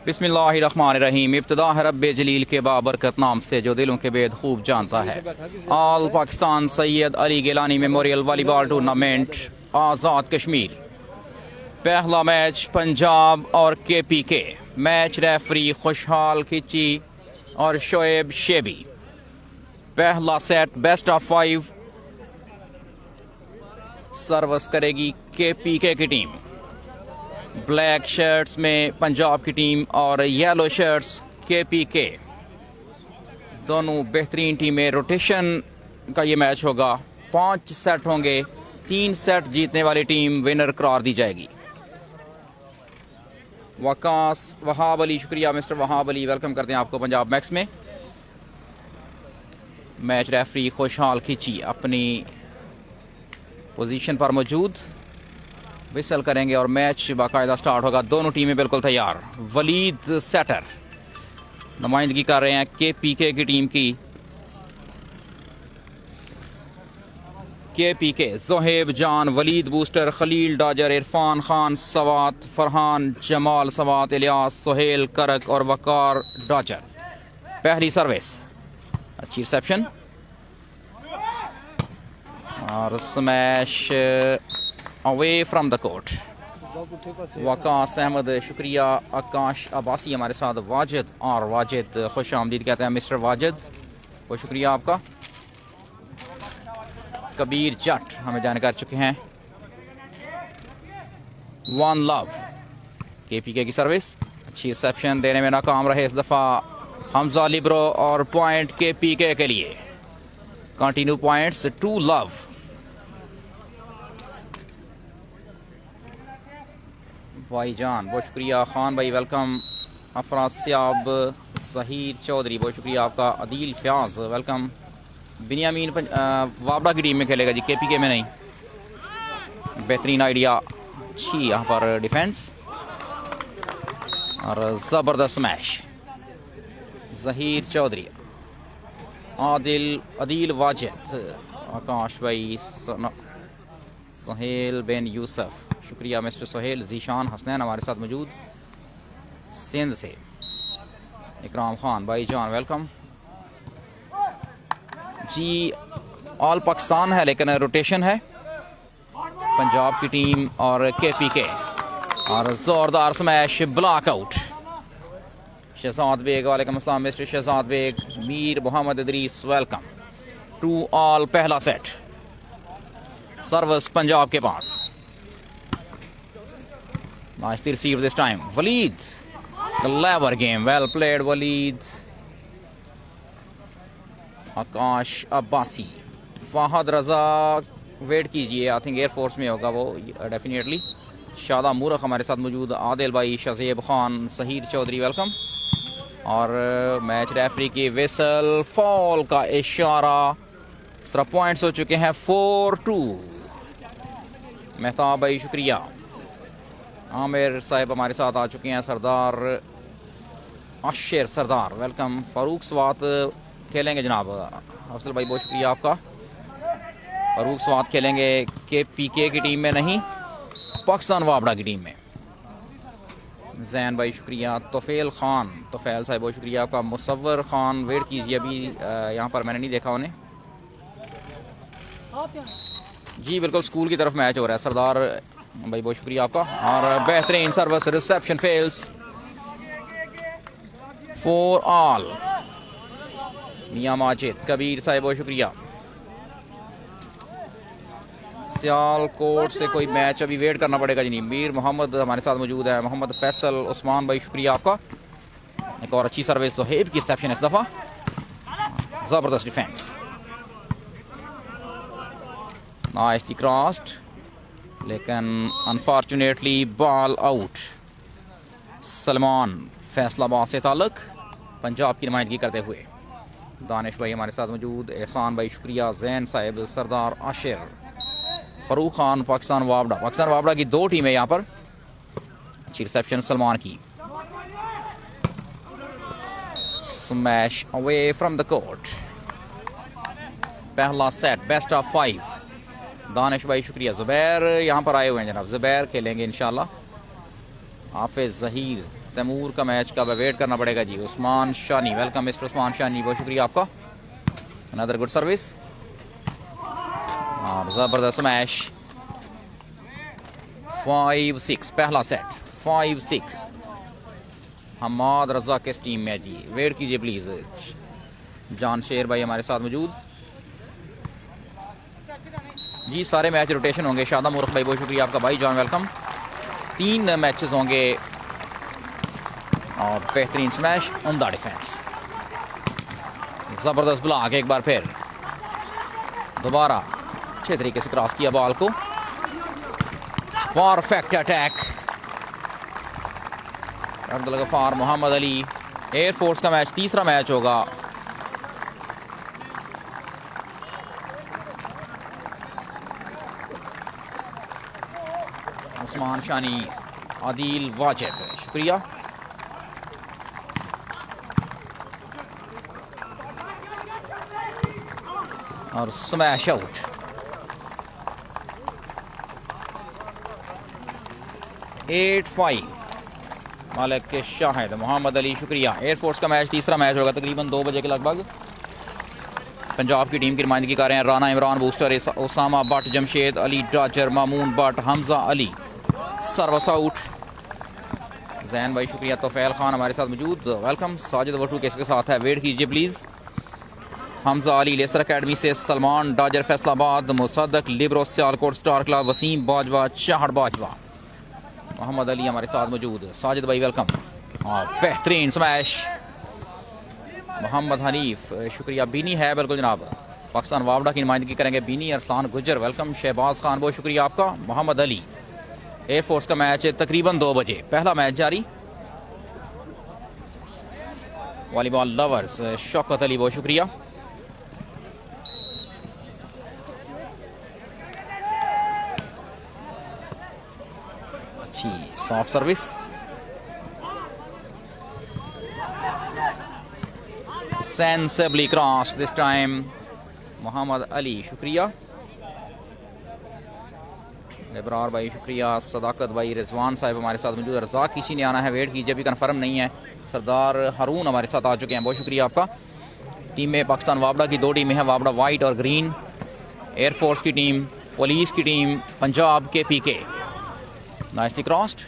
बिस्मिल्लाहिर्रहमानिर्रहीम। इब्तिदा है रब्बे जलील के बाबरकत नाम से जो दिलों के भेद खूब जानता है। All Pakistan Syed Ali Gilani memorial volleyball tournament Azad Kashmir. पहला मैच पंजाब और KPK। मैच रेफरी खुशहाल खिची और शोएब शेबी। पहला सेट बेस्ट ऑफ 5 सर्विस करेगी KPK की टीम। ब्लैक शर्ट्स में पंजाब की टीम और येलो शर्ट्स KPK। दोनों बेहतरीन टीमें। रोटेशन का ये मैच होगा। 5 सेट होंगे। 3 सेट जीतने वाली टीम विनर करार दी जाएगी। वकास वहाब अली, शुक्रिया मिस्टर वहाब अली, वेलकम करते हैं आपको पंजाब मैक्स में। मैच रेफरी खुशहाल खिची अपनी पोजीशन पर मौजूद, विसल करेंगे और मैच बाकायदा स्टार्ट होगा। दोनों टीमें बिल्कुल तैयार। वलीद सेटर नुमाइंदगी कर रहे हैं KPK की टीम की। KPK जोहेब जान, वलीद बूस्टर, खलील डॉजर, इरफान खान सवात, फरहान जमाल सवात, इलियास सोहेल करक और वकार डॉजर। पहली सर्विस अच्छी रिसेप्शन और smash away from the court. Waqas Ahmed, शुक्रिया। आकाश अब्बासी हमारे साथ। वाजिद और वाजिद खुश आमदीद कहते हैं मिस्टर वाजिद, बहुत शुक्रिया आपका। कबीर जट हमें जाने कर चुके हैं। वन लव KPK की सर्विस अच्छी रिसेप्शन देने में नाकाम रहे इस दफ़ा हमजा लिब्रो और पॉइंट KPK के लिए। Continue points 2 love. भाईजान बहुत शुक्रिया। खान भाई वेलकम। अफराज सियाब, जहीर चौधरी बहुत शुक्रिया आपका। अदील फ्याज वेलकम। बिनियामीन वाबड़ा की टीम में खेलेगा जी, KPK में नहीं। बेहतरीन आइडिया, अच्छी यहाँ पर डिफेंस और ज़बरदस्त स्मैश। जहीर चौधरी, अदील वाजिद, आकाश भाई, सोहेल बिन यूसुफ, शुक्रिया मिस्टर सोहेल। जीशान हसनैन हमारे साथ मौजूद सिंध से। इकराम खान भाई जान वेलकम जी। ऑल पाकिस्तान है लेकिन रोटेशन है। पंजाब की टीम और KPK और जोरदार smash, block out. Shahzad Baig वालेकुम अस्सलाम mister Shahzad Baig. Mir Mohammad Idrees welcome. 2 all पहला सेट। सर्विस पंजाब के पास। Nicely received this time. Waleed, clever game, well played Waleed. Akash Abbasi, Fahad Raza wait कीजिए, आई थिंक एयरफोर्स में होगा वो डेफिनेटली। शादा मूरख हमारे साथ मौजूद। आदिल भाई, शज़ेब खान, सहीर चौधरी वेलकम। और मैच रेफरी की विसल, फॉल का इशारा। सिर्फ पॉइंट्स हो चुके हैं 4-2। मेहताब भाई शुक्रिया। आमिर साहब हमारे साथ आ चुके हैं। सरदार आशिर सरदार वेलकम। फारूक स्वात खेलेंगे जनाब। अफसल भाई बहुत शुक्रिया आपका। फारूक स्वात खेलेंगे KPK की टीम में नहीं, पाकिस्तान वाबड़ा की टीम में। जैन भाई शुक्रिया। तोफेल खान, तोफेल साहब बहुत शुक्रिया आपका। मुसव्वर खान वेट कीजिए, अभी यहाँ पर मैंने नहीं देखा उन्हें जी। बिल्कुल स्कूल की तरफ मैच हो रहा है। सरदार भाई बहुत शुक्रिया आपका। और बेहतरीन सर्विस, रिसेप्शन फेल्स। 4 ऑल। मियां माजिद, कबीर साहब बहुत शुक्रिया। सियालकोट से कोई मैच अभी वेट करना पड़ेगा जी। नहीं, मीर मोहम्मद हमारे साथ मौजूद है। मोहम्मद फैसल, उस्मान भाई शुक्रिया आपका। एक और अच्छी सर्विस जोहेब की रिसेप्शन इस दफ़ा। ज़बरदस्त डिफेंस, नाइसली क्रॉस्ड, लेकिन unfortunately ball out. Salman Faisalabad से ताल्लुक, पंजाब की नुमाइंदगी करते हुए। दानिश भाई हमारे साथ मौजूद। एहसान भाई शुक्रिया। जैन साहिब, सरदार आशिर, फरूक खान, पाकिस्तान वाबड़ा। पाकिस्तान वाबड़ा की 2 टीमें यहाँ पर। अच्छी रिसेप्शन सलमान की। Smash away from the court. पहला सेट बेस्ट ऑफ 5। दानिश भाई शुक्रिया। ज़ुबैर यहाँ पर आए हुए हैं जनाब, ज़ुबैर खेलेंगे इंशाल्लाह। हाफिज जहीर तैमूर का मैच का वेट करना पड़ेगा जी। उस्मान शानी, वेलकम मिस्टर उस्मान शानी, बहुत शुक्रिया आपका। अनदर गुड सर्विस और ज़बरदस्त मैच। 5-6 पहला सेट, 5-6 हमाद रजा किस टीम में जी? वेट कीजिए प्लीज़। जान शेर भाई हमारे साथ मौजूद जी। सारे मैच रोटेशन होंगे। शादा मुर्ख भाई बहुत शुक्रिया आपका भाई जान, वेलकम। 3 मैचेस होंगे और बेहतरीन स्मैश, उम्दा डिफेंस, ज़बरदस्त ब्लॉक। एक बार फिर दोबारा अच्छे तरीके से क्रॉस किया बॉल को, perfect attack. Abdul Ghaffar, Mohammad Ali, air force का मैच, तीसरा मैच होगा। उस्मान शानी, आदिल वाजिद, शुक्रिया। और स्मैश आउट। एट 5 मालिक शाहिद, मोहम्मद अली, शुक्रिया। एयरफोर्स का मैच, तीसरा मैच होगा तकरीबन 2 बजे के लगभग। पंजाब की टीम की नुमाइंदगी कर रहे हैं राना इमरान, बूस्टर ओसामा भट्ट, जमशेद अली डाजर, मामून भट्ट, हमजा अली। Serves out. जैन भाई शुक्रिया। तोफैल खान हमारे साथ मौजूद, वेलकम। साजिद वटू किसके साथ है? वेट कीजिए please. Hamza Ali laser academy से, सलमान डाजर फैसलाबाद, मुसद्दक लिब्रो सियालकोट स्टार क्लब, वसीम बाजवा चाहड़ बाजवा, मोहम्मद अली हमारे साथ मौजूद। साजिद भाई वेलकम। और बेहतरीन स्मैश, मोहम्मद हनीफ, शुक्रिया। बीनी है, बिल्कुल जनाब। पाकिस्तान वावडा की नुमाइंदगी करेंगे बीनी। अरसलान गुजर, वेलकम। शहबाज खान, बहुत शुक्रिया आपका। मोहम्मद अली, एयरफोर्स का मैच तकरीबन 2 बजे, पहला मैच जारी। वॉलीबॉल लवर्स, शौकत अली, बहुत शुक्रिया। अच्छी soft service, sensibly cross this time. Mohammad Ali, शुक्रिया। इब्रार भाई शुक्रिया। सदाकत भाई, रिजवान साहब हमारे साथ मौजूद। रज़ाक किसी ने आना है, वेट कीजिए, अभी कन्फर्म नहीं है। सरदार हारून हमारे साथ आ चुके हैं, बहुत शुक्रिया आपका। टीम में पाकिस्तान वावडा की 2 टीमें हैं, वावडा वाइट और ग्रीन। एयरफोर्स की टीम, पुलिस की टीम, पंजाब के पीके। नाइसली क्रॉस्ड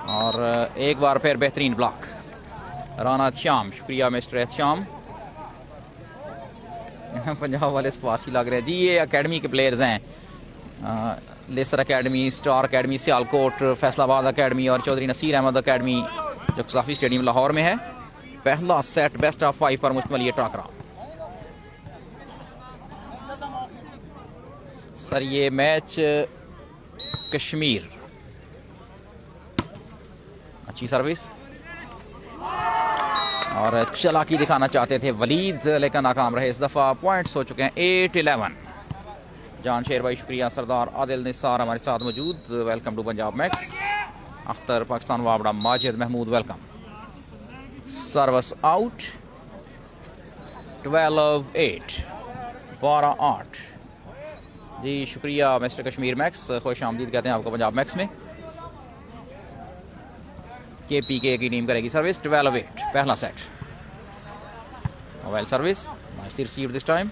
और एक बार फिर बेहतरीन ब्लॉक। राना श्याम, शुक्रिया मिस्टर श्याम। पंजाब वाले सिफारशी लग रहे हैं जी। ये एकेडमी के प्लेयर्स हैं, laser academy, star academy Sialkot, Faisalabad academy और चौधरी नसीर अहमद एकेडमी, जो काफ़ी स्टेडियम लाहौर में है। पहला सेट बेस्ट ऑफ 5 पर मुश्तमिल ये टाकरा। सर ये मैच कश्मीर, अच्छी सर्विस और चालाकी दिखाना चाहते थे वलीद, लेकिन नाकाम रहे। इस दफ़ा पॉइंट्स हो चुके हैं 8-11। जान शेर भाई शुक्रिया। सरदार आदिल निसार हमारे साथ मौजूद, welcome to Punjab Max. Akhtar, Pakistan Vawda, Majid Mahmood, welcome. Service out. 12-8, 12-8 जी, शुक्रिया मिस्टर कश्मीर मैक्स, खुश आमदीद कहते हैं आपको पंजाब मैक्स में। KPK की टीम करेगी सर्विस। 12-8 पहला सेट। Well service, nicely received this time,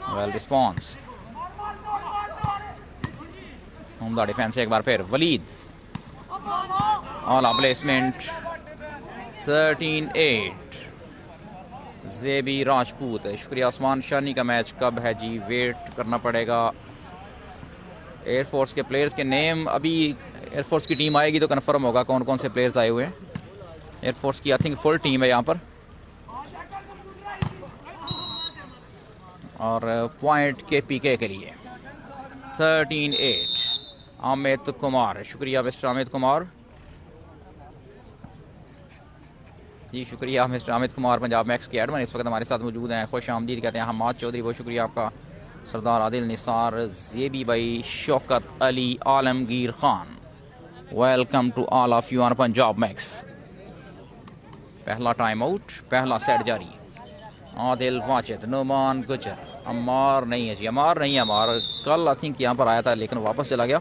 well response. उम्दा डिफेंस एक बार फिर। Waleed, all placement. 13-8 ज़ेबी राजपूत, शुक्रिया। उस्मान शानी का मैच कब है जी? वेट करना पड़ेगा। एयरफोर्स के प्लेयर्स के नेम अभी एयरफोर्स की टीम आएगी तो कंफर्म होगा कौन कौन से प्लेयर्स आए हुए हैं। एयरफोर्स की आई थिंक फुल टीम है यहाँ पर। और पॉइंट KPK के लिए 13-8 अमित कुमार, शुक्रिया मिस्टर अमित कुमार जी, शुक्रिया मिस्टर अमित कुमार। पंजाब मैक्स के एडमिन इस वक्त हमारे साथ मौजूद हैं, खुश आमदीद कहते हैं हमाद चौधरी, बहुत शुक्रिया आपका। सरदार आदिल निसार, ज़ेबी भाई, Shaukat Ali, Alamgir Khan, welcome to all of you on Punjab Max. पहला टाइम आउट, पहला सेट जारी। आदिल वाजिद, नुमान गुजर, अम्मार नहीं है जी, अम्मार नहीं है। अम्मार कल आई थिंक यहाँ पर आया था लेकिन वापस चला गया।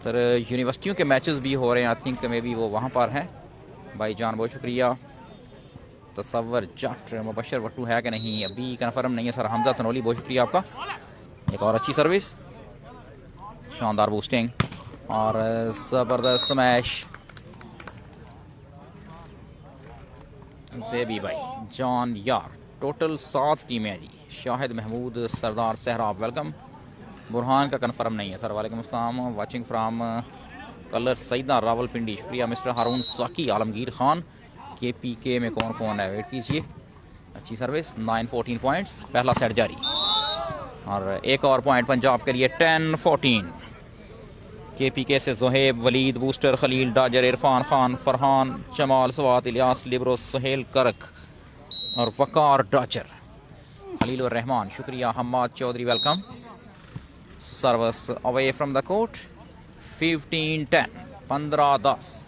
सर यूनिवर्सिटियों के मैचेस भी हो रहे हैं, आई थिंक मे बी वो वहाँ पर हैं। भाई जान बहुत शुक्रिया। तसव्वर जट मुबशर वट्टू है कि नहीं अभी कन्फर्म नहीं है सर। हमजा तनोली बहुत शुक्रिया आपका, एक और अच्छी सर्विस, शानदार बूस्टिंग और ज़बरदस्त स्मैश। ज़ेबी भाई, जॉन यार, टोटल 7 टीमें हैं जी। शाहिद महमूद, सरदार सहराब वेलकम। बुरहान का कन्फर्म नहीं है सर। वालेकुम अस्सलाम, वाचिंग फ्राम कलर सईदा रावलपिंडी, शुक्रिया। मिस्टर हारून साकी, आलमगीर खान, KPK में कौन कौन है वेट कीजिए। अच्छी सर्विस, 9-14 पॉइंट्स, पहला सेट जारी और एक और पॉइंट पंजाब के लिए 10-14। KPK से जोहेब, वलीद, बूस्टर, खलील, डाजर, इरफान खान, फरहान, जमाल, सवात, इलियास, लिब्रो, सुहेल करक और वकार डाजर। खलील और रहमान शुक्रिया। Hammad Chaudhry welcome. Service away from the court, 15-10, 15-10।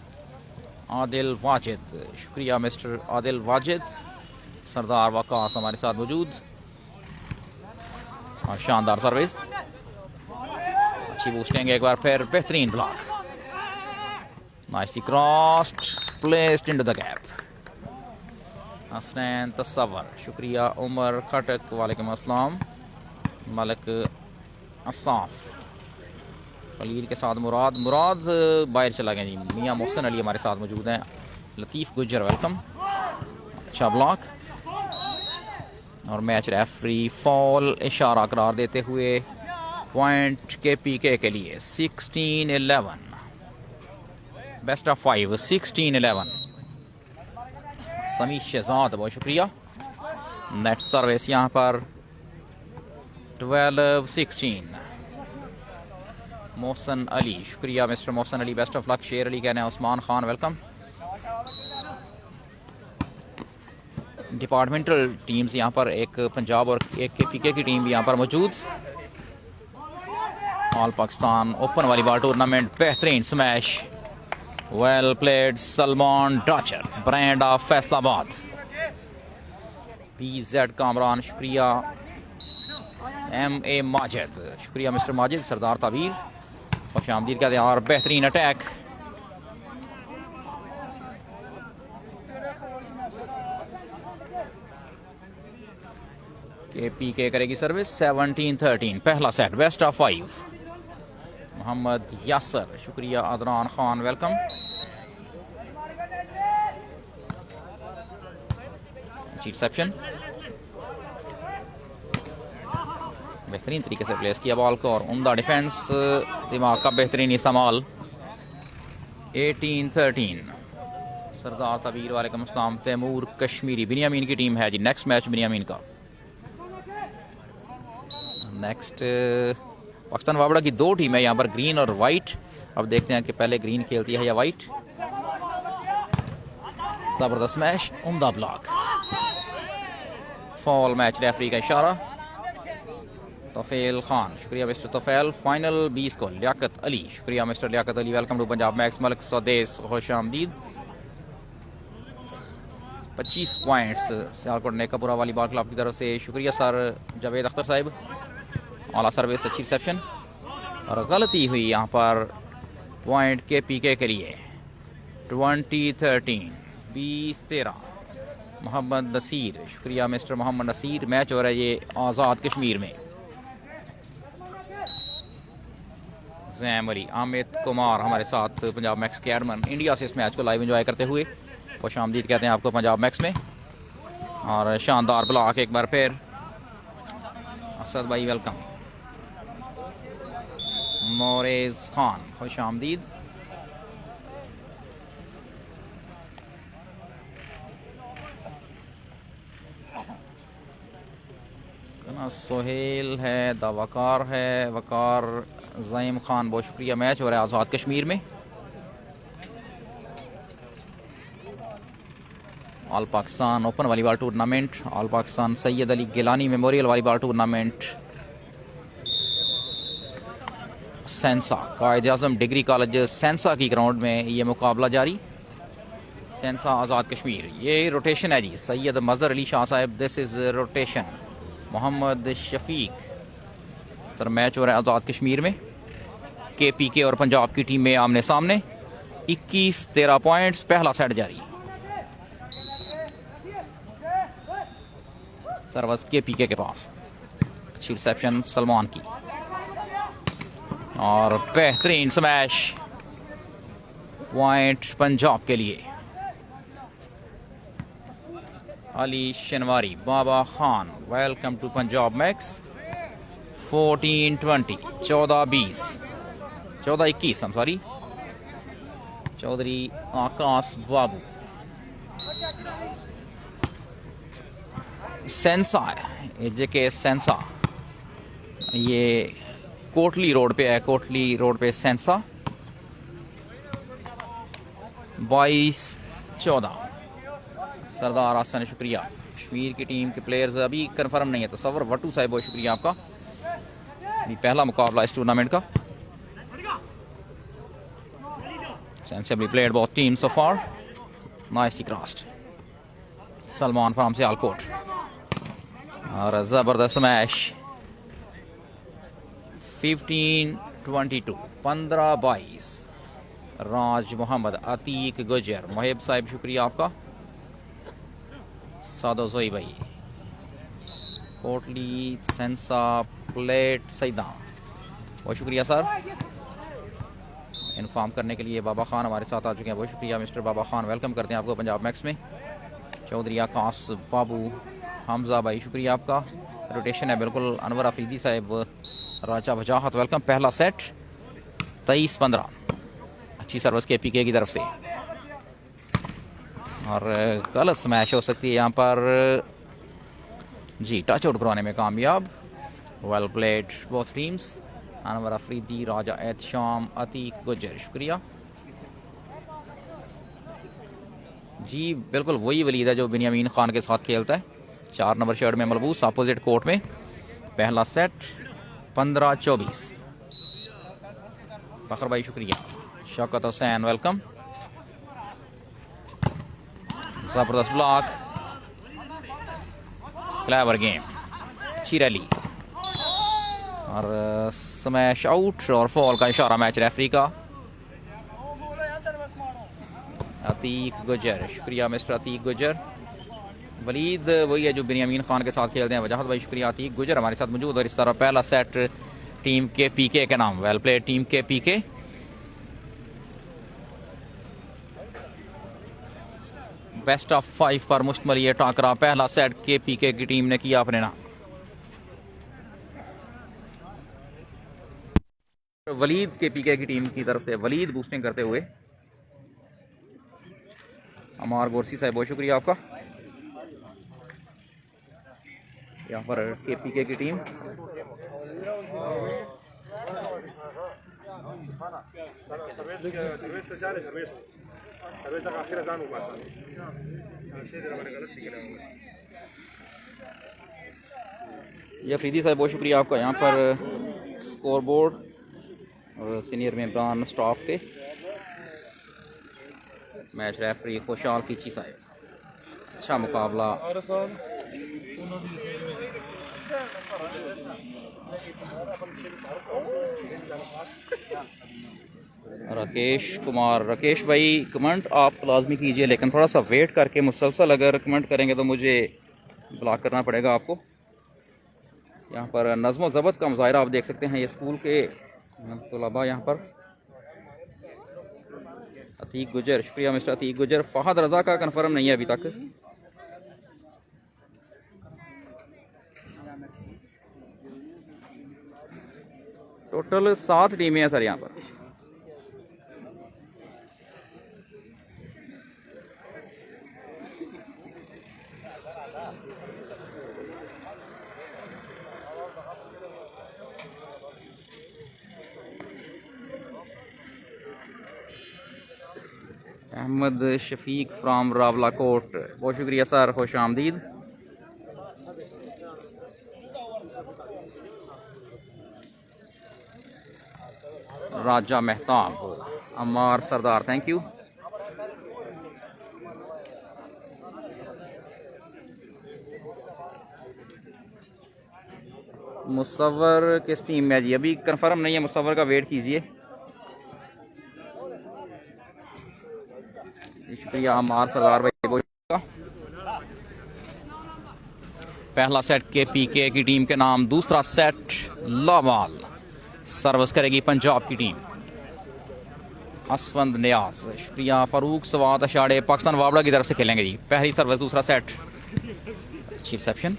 Adil Wajid, शुक्रिया मिस्टर आदिल वाजिद। सरदार वकास हमारे साथ मौजूद और शानदार सर्विस, अच्छी बूस्टिंग, एक बार फिर बेहतरीन block, nicely crossed, placed into the gap. Hasnain Tasawwar शुक्रिया। उमर खटक वालेकुम अस्सलाम। मलिक असाफ, खलील के साथ मुराद बाहर चला गया जी। मियाँ मोहसिन अली हमारे साथ मौजूद हैं। लतीफ़ गुज्जर वेलकम, अच्छा ब्लॉक और मैच रेफरी फॉल इशारा करार देते हुए पॉइंट KPK के लिए 16-11, बेस्ट ऑफ 5, 16-11। समी शहजाद बहुत शुक्रिया। नेट सर्विस यहाँ पर 12-16। मोहसन अली शुक्रिया mister Mohsin Ali, best of luck. शेर अली कहने हैं। Usman Khan welcome. Departmental teams यहाँ पर, एक पंजाब और एक KPK की टीम भी यहाँ पर मौजूद। All Pakistan open volleyball tournament, बेहतरीन smash, well played. Salman Dachar, brand of Faisalabad. PZ Kamran शुक्रिया। MA माजिद शुक्रिया मिस्टर माजिद। सरदार ताबीर खुश आमदीद कहते हैं और बेहतरीन अटैक। KPK करेगी सर्विस, 17-13, पहला set, best of 5। Mohammad Yasir शुक्रिया। अदनान खान वेलकम। रिसेप्शन, बेहतरीन तरीके से प्लेस किया बॉल को और उम्दा डिफेंस, दिमाग का बेहतरीन इस्तेमाल। 18-13, सरदार तबीर वालेकुम अस्सलाम। तैमूर कश्मीरी, बिनियामीन की टीम है जी। नेक्स्ट मैच बिनियामीन का। नेक्स्ट पाकिस्तान वाबड़ा की 2 टीम है यहाँ पर, ग्रीन और वाइट। अब देखते हैं कि पहले ग्रीन खेलती है या वाइट। जबरदस्त मैच, उम्दा ब्लॉक, फॉल। मैच रेफरी का इशारा। तोफेल खान शुक्रिया मिस्टर तोफेल। फाइनल 20 को लियाकत अली, शुक्रिया mister Liaquat Ali, welcome to Punjab Max. Malik Swadesh खुश आमदीद। 25 points Sialkot Nekapura volleyball club की तरफ से, शुक्रिया सर जावेद अख्तर साहब। ऑला सर्विस, अच्छी रिसेप्शन और गलती हुई यहाँ पर पॉइंट KPK के लिए। 20-13, 20-13। मोहम्मद नसीर शुक्रिया मिस्टर मोहम्मद नसीर। मैच हो रहा है ये आज़ाद कश्मीर में। जैम अली, आमिद कुमार हमारे साथ पंजाब मैक्स के एडमन, इंडिया से इस मैच को लाइव एंजॉय करते हुए खुश आमदीद कहते हैं आपको पंजाब मैक्स में। और शानदार ब्लॉक एक बार फिर। असद भाई वेलकम। मोरेज खान खुश आमदीद। सोहेल है, दावकार है, वकार ज़ईम खान बहुत शुक्रिया। मैच हो रहा है आज़ाद कश्मीर में। All Pakistan open volleyball tournament, all Pakistan Syed Ali Gilani memorial volleyball tournament, Sehnsa Quaid Azam degree college Sehnsa की ग्राउंड में ये मुकाबला जारी। सेंसा आज़ाद कश्मीर, ये रोटेशन है जी। Syed Mazhar Ali Shah Sahab, this is rotation. Mohammad Shafiq sir, match हो रहा है आज़ाद कश्मीर में। KPK और पंजाब की टीम में आमने सामने। 21-13 पॉइंट्स, पहला सेट जारी। सर्विस KPK के पास, अच्छी रिसेप्शन सलमान की और बेहतरीन स्मैश, पॉइंट पंजाब के लिए। Ali Shinwari, Baba Khan, welcome to Punjab Max. 14-20, 14-20, 14-21, हम सॉरी। चौधरी आकाश बाबू, सेंसा है जेके सेंसा, ये कोटली रोड पे है, कोटली रोड पे सेंसा। 22-14, सरदार आसन, शुक्रिया। कश्मीर की टीम के प्लेयर्स अभी कंफर्म नहीं है, तसव्वुर वट्टू साहब बहुत शुक्रिया आपका। अभी पहला मुकाबला इस टूर्नामेंट का। Sensibly played both team so far, nicely crossed. Salman from Sialkot और जबरदस्त मैच। 15-22, 15-22। राज मोहम्मद, अतीक गुजर, मोहिब साहिब शुक्रिया आपका। सादो जोई भाई, कोटली सेंसा प्लेट सईदा, बहुत शुक्रिया सर। इन्फॉर्म करने के लिए बाबा खान हमारे साथ आ चुके हैं, बहुत शुक्रिया मिस्टर बाबा खान। वेलकम करते हैं आपको पंजाब मैक्स में। चौधरी आकाश बाबू, हमजा भाई शुक्रिया आपका। रोटेशन है बिल्कुल। अनवर अफरीदी साहब, राजा वजाहत वेलकम। पहला सेट 23-15, अच्छी सर्विस KPK की तरफ से और गलत स्मैश हो सकती है यहाँ पर जी। टच आउट करवाने में कामयाब, well played both teams. Anwar Afridi, Raja Ehtesham, Atiq Gujjar शुक्रिया जी। बिल्कुल वही वलीद है जो बिनियामीन खान के साथ खेलता है, 4 नंबर शर्ट में मलबूस, अपोजिट कोर्ट में। पहला सेट 15-24, फखर भाई शुक्रिया। शौकत हुसैन वेलकम। जबरदस्त ब्लॉक, क्लेवर गेम, अच्छी रैली और स्मैश आउट और फॉल का इशारा मैच रेफरी का। अतीक गुजर शुक्रिया मिस्टर अतीक गुजर। वलीद वही है जो बिनियामीन खान के साथ खेलते हैं। वजाहत भाई शुक्रिया। अतीक गुजर हमारे साथ मौजूद। और इस तरह पहला सेट टीम KPK के नाम, well played team KPK। Best of 5 पर मुश्तमिल ये टाकरा, पहला सेट KPK की टीम ने किया अपने नाम। वलीद KPK की टीम की तरफ से वलीद बूस्टिंग करते हुए। अमार गोरसी साहब बहुत शुक्रिया आपका। यहाँ पर KPK की टीम ये अफरीदी साहब बहुत शुक्रिया आपका। यहाँ पर स्कोर बोर्ड और सीनियर मेंबरान स्टाफ के, मैच रेफरी खुशहाल कीची साहब। अच्छा मुकाबला। राकेश कुमार, राकेश भाई कमेंट आप लाजमी कीजिए, लेकिन थोड़ा सा वेट करके मुसलसल अगर कमेंट करेंगे तो मुझे ब्लॉक करना पड़ेगा आपको। यहाँ पर नज़्म ज़ब्त का मुजाहरा आप देख सकते हैं, ये स्कूल के तलबा यहाँ पर। अतीक गुजर शुक्रिया मिस्टर अतीक गुजर। फहद रजा का कन्फर्म नहीं है अभी तक। टोटल 7 टीमें हैं सर यहाँ पर। अहमद शफीक फ्राम रावलाकोट, बहुत शुक्रिया सर, खुश आमदीद। राजा मेहताब, अमार सरदार थैंक यू। मुसव्वर किस टीम में है जी? अभी कंफर्म नहीं है मुसव्वर का, वेट कीजिए। शुक्रिया अमार सरदार भाई बोश का। पहला सेट KPK की टीम के नाम, दूसरा सेट लावाल। सर्विस करेगी पंजाब की टीम। असफंद नियाज, शुक्रिया फारूक सवात अशाड़े पाकिस्तान वावड़ा की तरफ से खेलेंगे जी। पहली सर्विस, दूसरा सेट। अच्छी reception,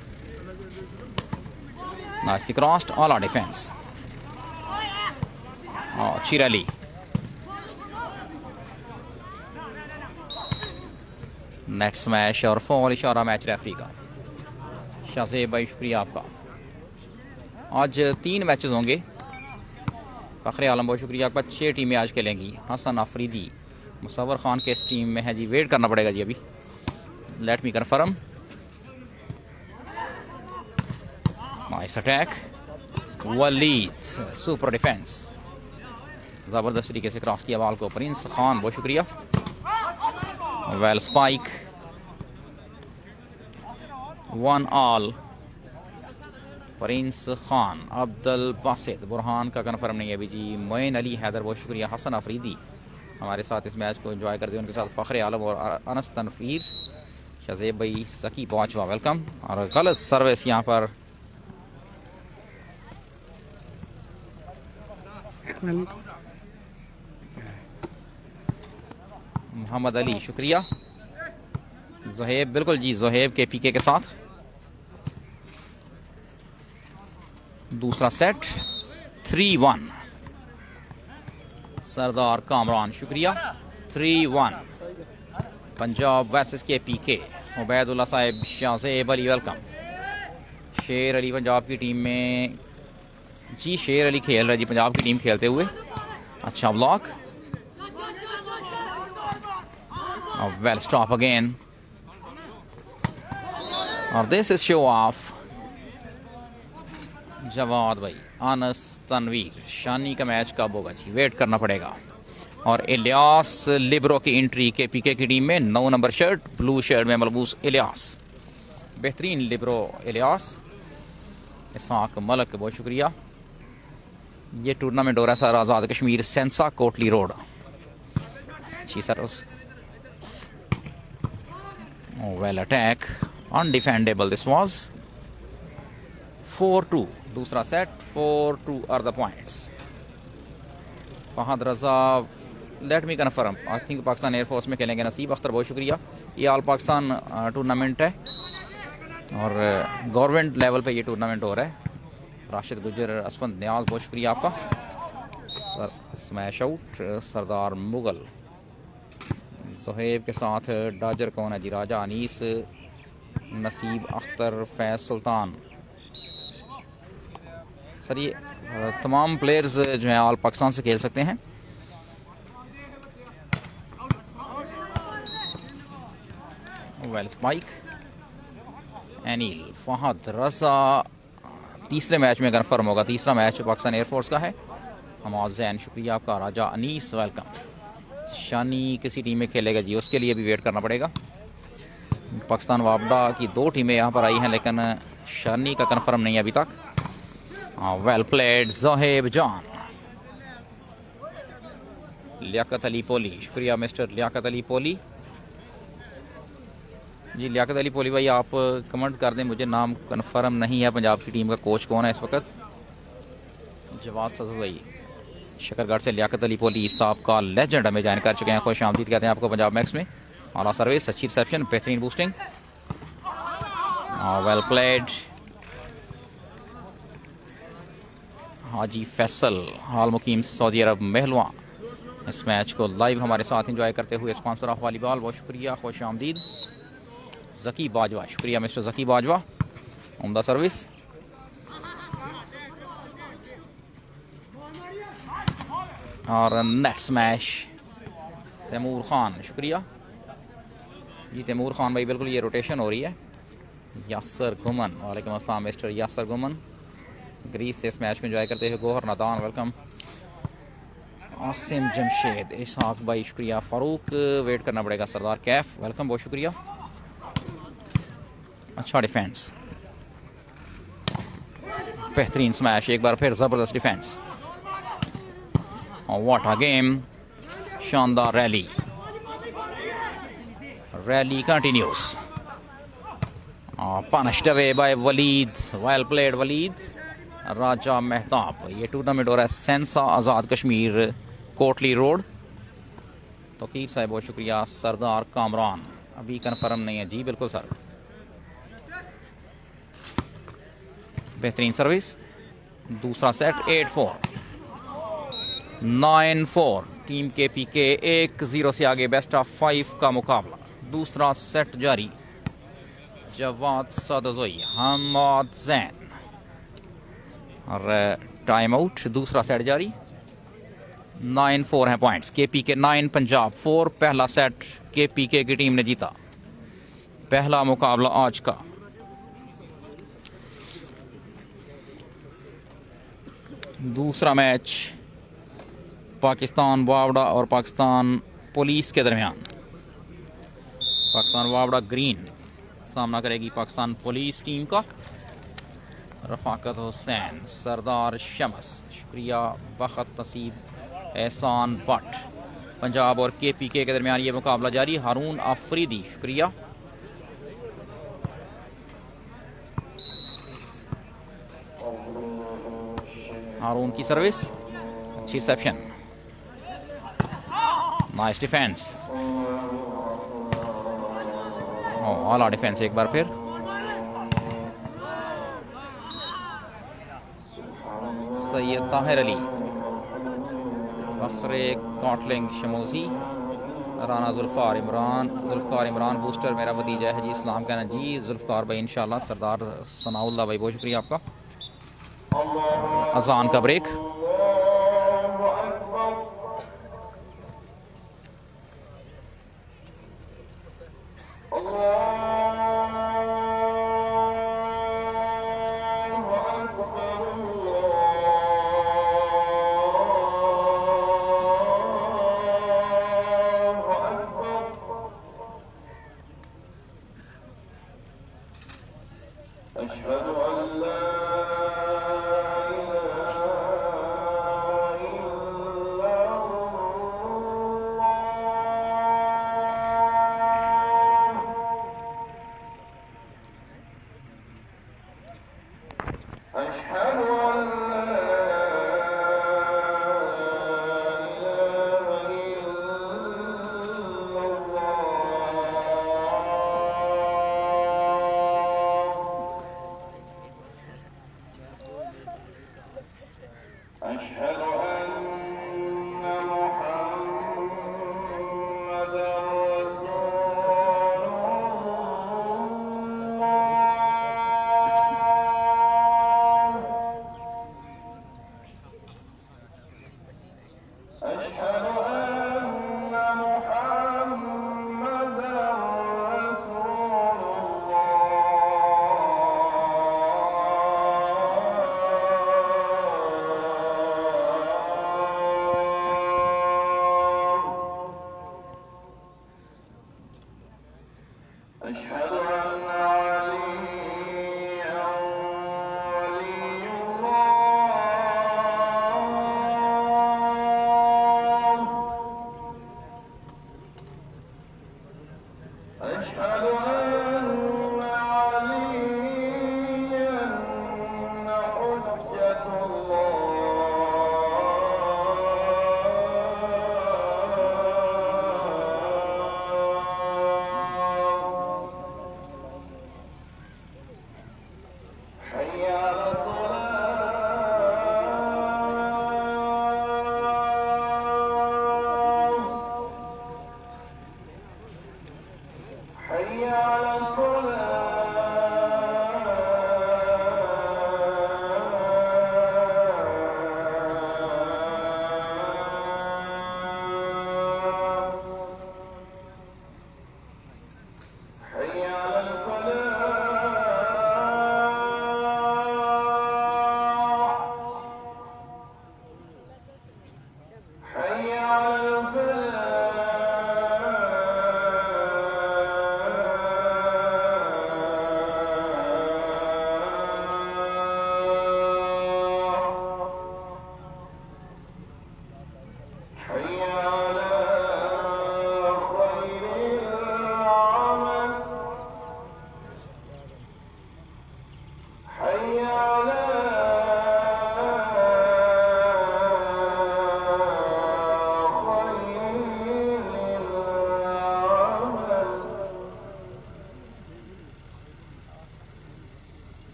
nicely crossed, all out defence. अच्छी रैली। नेट स्मैश और फॉल, इशारा मैच रेफरी का। शाहजेब भाई शुक्रिया आपका। आज 3 मैचेस होंगे। फ़खरे आलम बहुत शुक्रिया आपका। 6 टीमें आज खेलेंगी। हसन आफरीदी मुसव्वर खान के इस टीम में है जी। वेट करना पड़ेगा जी अभी। Let me confirm. Nice attack, Waleed super defence, ज़बरदस्त तरीके से क्रॉस किया बॉल को। प्रिंस खान बहुत शुक्रिया। Well spike, 1 all. Prince Khan, Abdul Basit, Burhan का कन्फर्म नहीं है अभी जी। मोइन अली हैदर बहुत शुक्रिया। हसन अफरीदी हमारे साथ इस मैच को एंजॉय करते हैं। उनके साथ फ़खरे आलम और अनस तनफीर। शज़ेब भाई सकी पहुँचवा वेलकम। और गलत सर्विस यहाँ पर मोहम्मद अली शुक्रिया। ज़ोहेब, बिल्कुल जी, ज़ोहेब KPK के साथ। दूसरा सेट 3-1। सरदार कामरान शुक्रिया। 3-1 Punjab versus KPK। Ubaidullah Sahib, Shahzeb Ali welcome. शेर अली पंजाब की टीम में जी। शेर अली खेल रहा जी पंजाब की टीम खेलते हुए। अच्छा ब्लॉक, वेल स्टॉप अगेन। और this is show of Jawad भाई। अनस तनवीर, शानी का मैच कब होगा जी? वेट करना पड़ेगा। और इलियास लिब्रो की एंट्री KPK की टीम में। 9 नंबर शर्ट, ब्लू शर्ट में मलबूस इलियास। बेहतरीन लिब्रो इलियास। इसाक मलक बहुत शुक्रिया। ये टूर्नामेंट हो रहा है सर आज़ाद कश्मीर, सेंसा कोटली रोड। जी sir. Well attack, undefendable this was. 4-2 दूसरा सेट। 4-2 are the points. Fahad Raza, let me confirm, I think Pakistan air force में खेलेंगे। नसीब अख्तर बहुत शुक्रिया। ये ऑल पाकिस्तान टूर्नामेंट है और गवर्नमेंट लेवल पे ये टूर्नामेंट हो रहा है। राशिद गुजर, असफंद नियाज बहुत शुक्रिया आपका। स्मैश आउट, सरदार मुगल। ज़ोहेब के साथ डाजर कौन है जी? राजा अनीस, नसीब अख्तर, फैज़ सुल्तान। सर ये तमाम प्लेयर्स जो हैं ऑल पाकिस्तान से खेल सकते हैं। वेल स्पाइक, एनील, फहद रजा तीसरे मैच में कन्फर्म होगा। तीसरा मैच पाकिस्तान एयरफोर्स का है। हमाद जैन शुक्रिया आपका। राजा अनीस वेलकम। शानी किसी टीम में खेलेगा जी, उसके लिए भी वेट करना पड़ेगा। पाकिस्तान वापदा की 2 टीमें यहाँ पर आई हैं लेकिन शानी का कन्फर्म नहीं है अभी तक। वेल प्लेड ज़ोहेब जान। लियाकत अली पोली शुक्रिया मिस्टर लियाकत अली पोली जी। लियाकत अली पोली भाई आप कमेंट कर दें, मुझे नाम कन्फर्म नहीं है पंजाब की टीम का कोच कौन है इस वक्त। जवाद सजू भाई शकरगढ़ से लियाकत अली पोली साहब का लेजेंड हमें ज्वाइन कर चुके हैं। खुश आमदीद कहते हैं आपको पंजाब मैक्स में। आला सर्विस, अच्छी रिसेप्शन, बेहतरीन बूस्टिंग। वेल प्लेड हाजी फैसल, हाल मुकीम सऊदी अरब महलवा। इस मैच को लाइव हमारे साथ एंजॉय करते हुए स्पॉन्सर ऑफ वॉलीबॉल, बहुत शुक्रिया, खुश आमदीद। ज़की बाजवा शुक्रिया मिस्टर ज़की बाजवा, उम्दा सर्विस। और नेट स्मैश तैमूर खान शुक्रिया जी। तैमूर खान भाई बिल्कुल ये रोटेशन हो रही है। यासर गुमन, वालेकुम अस्सलाम मिस्टर यासर गुमन, ग्रीस से इस मैच को एंजॉय करते हुए। गोहर नादान वेलकम। आसिम जमशेद, इसहाक भाई शुक्रिया। फ़ारूक वेट करना पड़ेगा। सरदार कैफ वेलकम, बहुत शुक्रिया। अच्छा डिफेंस, बेहतरीन स्मैश, एक बार फिर ज़बरदस्त डिफेंस। और व्हाट अ गेम, शानदार rally. Rally continues. Punished away by Waleed. Well played, Waleed. राजा मेहताब. ये टूर्नामेंट हो रहा है सेंसा आज़ाद कश्मीर कोटली रोड. तौकीर साहब बहुत शुक्रिया. सरदार कामरान अभी कन्फर्म नहीं है जी. बिल्कुल सर. बेहतरीन सर्विस. दूसरा सेट 8-4 9-4. टीम के पीके 1-0 से आगे. बेस्ट ऑफ 5 का मुकाबला. दूसरा सेट जारी. जवाद सदजोई हमाद जैन और टाइम आउट. दूसरा सेट जारी. 9-4 हैं पॉइंट्स. KPK 9 पंजाब 4. पहला सेट KPK की टीम ने जीता. पहला मुकाबला आज का. दूसरा मैच पाकिस्तान वावड़ा और पाकिस्तान पुलिस के दरमियान. पाकिस्तान वावड़ा ग्रीन सामना करेगी पाकिस्तान पुलिस टीम का. रफाकत हुसैन, सरदार शमस, शुक्रिया, बखत नसीब, एहसान भट्ट. पंजाब और KPK के दरमियान ये मुकाबला जारी. हारून आफरीदी, शुक्रिया. हारून की सर्विस अच्छी. Reception. Nice defence. All defence एक बार फिर. सैयद ताहिर अली, फखरे कॉटलिंग शमोजी, राना जुल्फ़ार इमरान बूस्टर मेरा भतीजा है जी. इस्लाम कहना जी. जुल्फ़ार भाई इंशाल्लाह. सरदार सनाउल्लाह भाई बहुत शुक्रिया आपका. अजान का ब्रेक.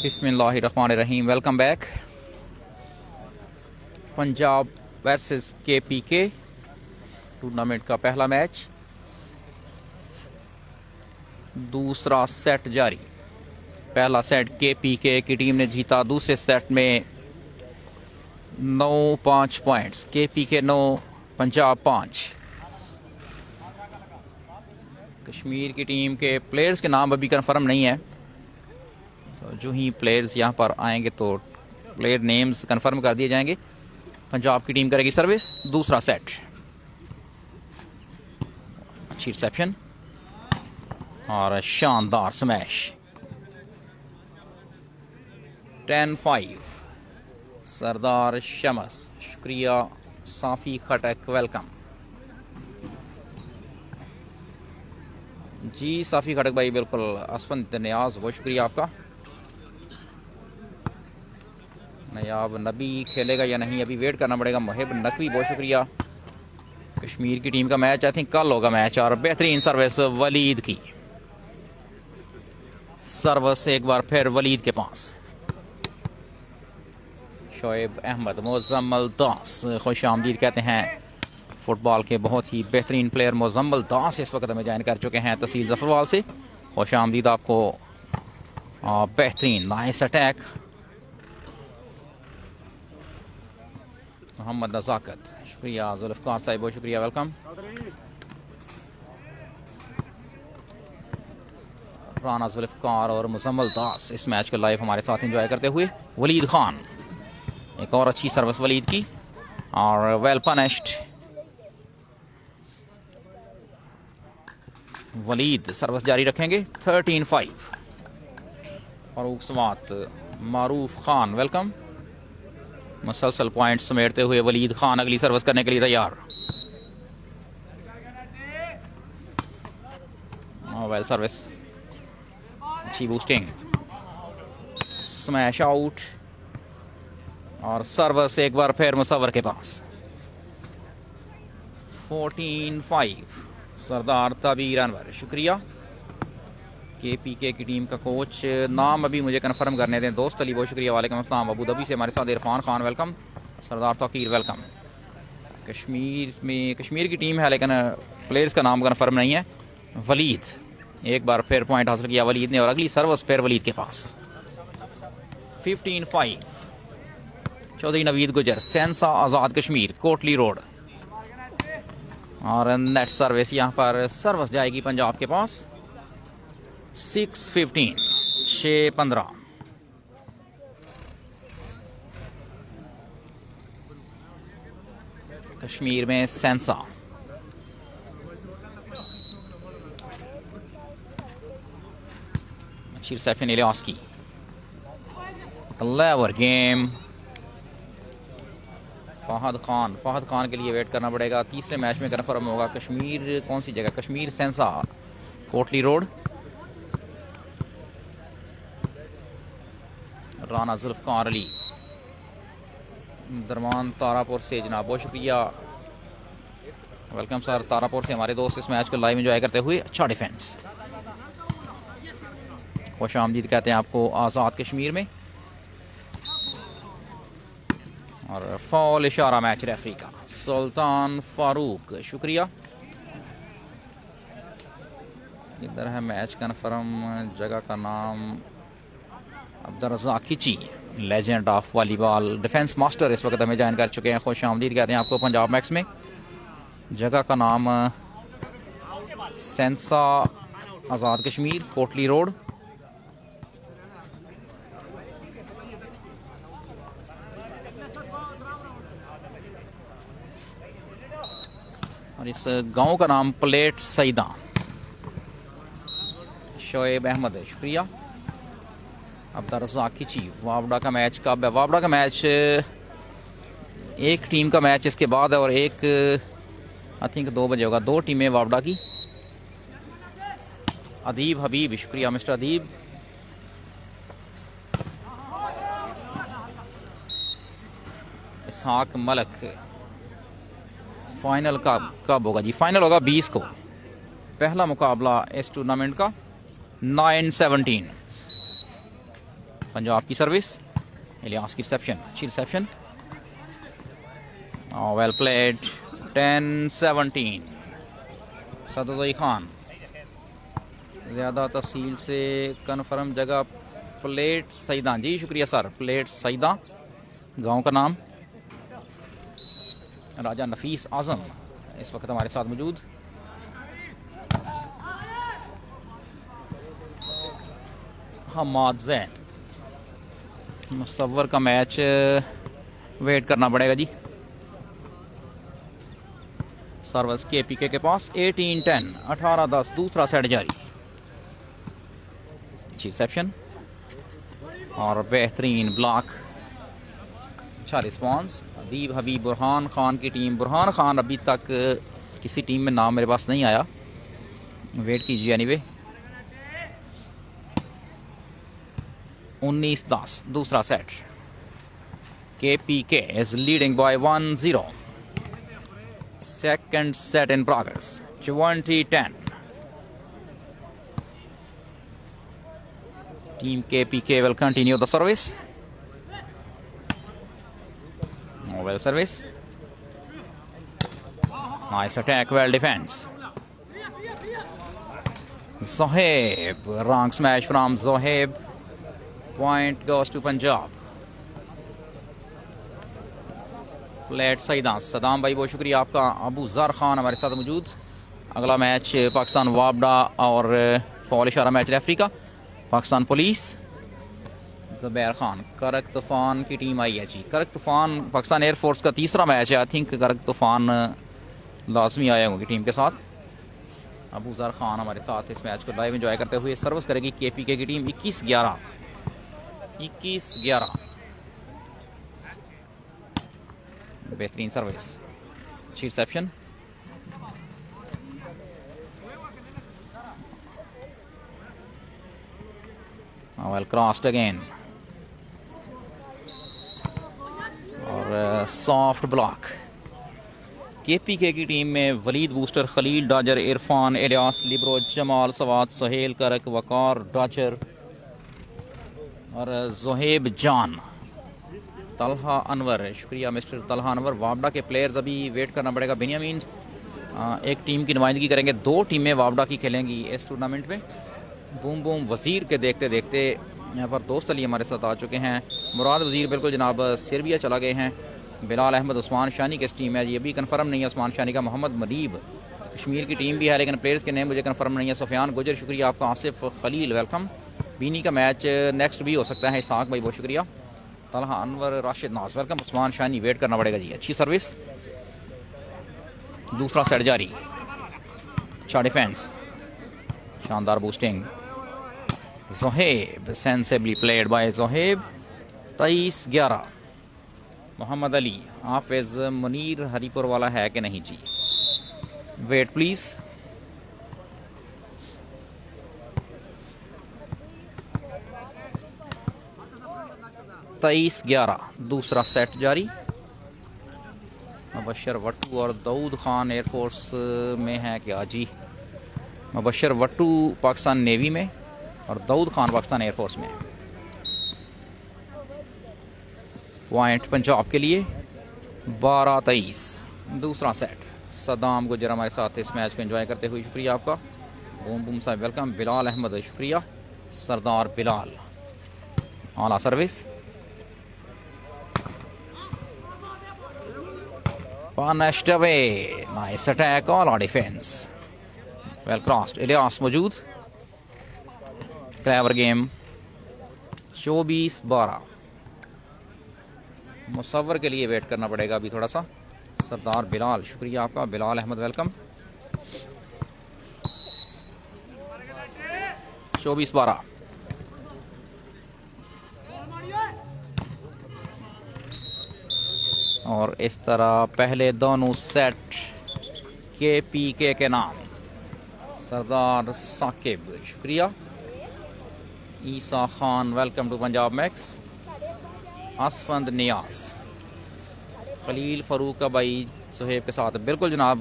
बिस्मिल्लाहिर्रहमानिर्रहीम। Welcome back. Punjab versus KPK tournament का पहला मैच, दूसरा सेट जारी। पहला सेट KPK की टीम ने जीता, दूसरे सेट में 9-5 पॉइंट्स। KPK 9, पंजाब 5। कश्मीर की टीम के प्लेयर्स के नाम अभी कंफर्म नहीं है, तो जो ही प्लेयर्स यहाँ पर आएंगे तो प्लेयर नेम्स कंफर्म कर दिए जाएंगे। पंजाब की टीम करेगी सर्विस। दूसरा सेट, अच्छी रिसेप्शन और शानदार स्मैश। 10-5 सरदार शमस। शुक्रिया साफी खटक, वेलकम जी साफी खटक भाई, बिल्कुल। असफंत नियाज, बहुत शुक्रिया आपका। नयाब नबी खेलेगा या नहीं, अभी वेट करना पड़ेगा। मुहिब नकवी, बहुत शुक्रिया। कश्मीर की टीम का मैच आई थिंक कल होगा मैच, और बेहतरीन सर्विस वलीद की। सर्विस एक बार फिर वलीद के पास। शोएब अहमद, मुजम्मल दास, खुश आमदीद कहते हैं फुटबॉल के बहुत ही बेहतरीन प्लेयर मुजम्मल दास इस वक्त हमें ज्वाइन कर चुके हैं तहसील जफरवाल से। खुश आमदीद आपको। बेहतरीन नाइस अटैक। मोहम्मद नज़ाकत, शुक्रिया। जुल्फ़कार साहिब, बहुत शुक्रिया, वेलकम। राना जुल्फ़कार और मुजम्मल दास इस मैच को लाइव हमारे साथ एंजॉय करते हुए। वलीद खान, एक और अच्छी सर्विस वलीद की और वेल पनिश्ड। वलीद सर्विस जारी रखेंगे। 13-5 फारूक स्वात, मारूफ खान, वेलकम। मुसलसल पॉइंट समेटते हुए वलीद खान अगली सर्विस करने के लिए तैयार। वेल सर्विस, अच्छी बूस्टिंग, स्मैश आउट और सर्विस एक बार फिर मुसव्वर के पास। 14-5 सरदार तबीर अनवर, शुक्रिया। KPK की टीम का कोच नाम अभी मुझे कंफर्म करने दें। दोस्त अली, बहुत शुक्रिया, वालेकुम अस्सलाम। अबू धाबी से हमारे साथ इरफान खान, वेलकम। सरदार तकीर, वेलकम। कश्मीर की टीम है लेकिन प्लेयर्स का नाम कंफर्म नहीं है। वलीद एक बार फिर पॉइंट हासिल किया वलीद ने, और अगली सर्विस फिर वलीद के पास। 15-5 चौधरी नवीद गुजर, सेंसा आज़ाद कश्मीर, कोटली रोड, और नेट सर्विस यहाँ पर सर्विस जाएगी पंजाब के पास। 6-15 6-15 कश्मीर में सेंसा। अच्छी रिसेप्शन इलियास की, क्लेवर गेम। फहद खान के लिए वेट करना पड़ेगा। तीसरे मैच में कन्फर्म होगा। कश्मीर कौन सी जगह? कश्मीर सेंसा, कोटली रोड। राना जुल्फ़कार अली, दरमान तारापुर से, जनाब बहुत शुक्रिया, वेलकम सर। तारापुर से हमारे दोस्त इस मैच को लाइव एंजॉय करते हुए। अच्छा डिफेंस, खुश आमदीद कहते हैं आपको आज़ाद कश्मीर में। और फॉल इशारा मैच रेफरी का, सुल्तान फारूक, शुक्रिया। इधर है मैच कन्फर्म, जगह का नाम Abdul Razzaq Khichi, legend of volleyball, defence master इस वक्त हमें ज्वाइन कर चुके हैं। खुश आमदीद कहते हैं आपको पंजाब मैक्स में। जगह का नाम सेंसा आज़ाद कश्मीर, कोटली रोड। और इस गांव का नाम प्लेट सईदा। शोएब अहमद, शुक्रिया। अब्दुल रज़ाक खिची, वावड़ा का मैच कब है? वावड़ा का मैच एक टीम का मैच इसके बाद है, और एक आई थिंक 2 बजे होगा। 2 टीमें वावड़ा की। अदीब हबीब, शुक्रिया मिस्टर अदीब। इसहाक मलक, फाइनल कब होगा जी? फाइनल होगा 20 को। पहला मुकाबला इस टूर्नामेंट का 9-17। पंजाब की सर्विस, इलियास की रिसेप्शन, अच्छी रिसेप्शन, वेल प्लेड, 10-17। सदुज़ई खान ज़्यादा तफसील से कन्फर्म जगह प्लेट सईदा, जी शुक्रिया सर, प्लेट सईदा गांव का नाम। राजा नफीस आज़म इस वक्त हमारे साथ मौजूद। हमाद ज़ैन, मुसव्वर का मैच वेट करना पड़ेगा जी। सर्विस KPK के पास 18-10, 18-10, दूसरा सेट जारी। अच्छी रिसेप्शन और बेहतरीन ब्लॉक, अच्छा रिस्पॉन्स। अदीब हबीब बुरहान खान की टीम, बुरहान खान अभी तक किसी टीम में नाम मेरे पास नहीं आया, वेट कीजिए एनीवे। 19-10, दूसरा set. KPK is leading bye 1-0। Second set in progress, 20-10। Team KPK will continue the service. Well service. Nice attack, well defense. Zohaib, wrong smash from Zohaib. Point goes to Punjab. प्लेट सईदा, सदाम भाई बहुत शुक्रिया आपका। अबू ज़र खान हमारे साथ मौजूद। अगला मैच पाकिस्तान वापडा और फॉल इशारा मैच रेफरी का, पाकिस्तान पुलिस। ज़ुबैर खान, करक तूफ़ान की टीम आई है जी। करक तूफ़ान पाकिस्तान एयरफोर्स का तीसरा मैच है, आई थिंक करक तूफ़ान लाजमी आए होंगे टीम के साथ। अबू ज़र खान हमारे साथ इस मैच को लाइव एंजॉय करते हुए। सर्विस करेगी KPK की टीम, 21-11, 21-11। बेहतरीन सर्विस, अच्छी रिसेप्शन। वेल क्रॉस्ड अगेन और सॉफ्ट ब्लॉक। KPK की टीम में वलीद बूस्टर, खलील डॉजर, इरफान, इलियास, लिब्रो, जमाल, सवाद, सोहेल, करक, वकार, डॉजर और जोहेब जान, तलहा अनवर। शुक्रिया मिस्टर तलहा अनवर। वापडा के प्लेयर्स अभी वेट करना पड़ेगा। बेनियामीन एक टीम की नुमाइंदगी करेंगे, 2 टीमें वापडा की खेलेंगी इस टूर्नामेंट में। बूम बूम वज़ीर के देखते देखते यहाँ पर दोस्त अली हमारे साथ आ चुके हैं। मुराद वज़ीर बिल्कुल जनाब सर्बिया चला गए हैं। बिलाल अहमद उस्मान शानी किस टीम है, ये भी कंफर्म नहीं है उस्मान शानी का। मोहम्मद मरीब कश्मीर की टीम भी है, लेकिन प्लेयर्स के नेम मुझे कंफर्म नहीं है। सुफियान गुजर, शुक्रिया आपका। आसिफ खलील, वेलकम। बीनी का मैच नेक्स्ट भी हो सकता है। इसाक भाई बहुत शुक्रिया। तलहा अनवर, राशिद नाज, वेलकम। उस्मान शानी, वेट करना पड़ेगा जी। अच्छी सर्विस, दूसरा सेट जारी। अच्छा डिफेंस, शानदार boosting. Zohaib, sensibly played by Zohaib. 23-11। Mohammad Ali, Hafiz Munir Haripur वाला है कि नहीं जी, वेट प्लीज। तेईस 11, दूसरा सेट जारी। मुबशर वट्टू और दाऊद खान एयरफोर्स में है क्या जी? मुबशर वट्टू पाकिस्तान नेवी में और दाऊद खान पाकिस्तान एयरफोर्स में। पॉइंट पंजाब के लिए, 12-23, दूसरा सेट। सदाम गुजर हमारे साथ इस मैच को एंजॉय करते हुए, शुक्रिया आपका। बूम बूम साहब वेलकम। बिलाल अहमद, शुक्रिया। सरदार बिलाल, आला service. Punished away, nice attack, all our defense, well crossed। Ilyas मौजूद, क्लेवर गेम। 24-12, मुसव्वर के लिए वेट करना पड़ेगा अभी थोड़ा सा। सरदार बिलाल, शुक्रिया आपका। बिलाल अहमद, वेलकम। 24-12, और इस तरह पहले दोनों सेट KPK के नाम। सरदार साकिब, शुक्रिया। Isa Khan, welcome to Punjab Max. Asfand Niaz, Khalil Farooq का भाई सुहेब के साथ, बिल्कुल जनाब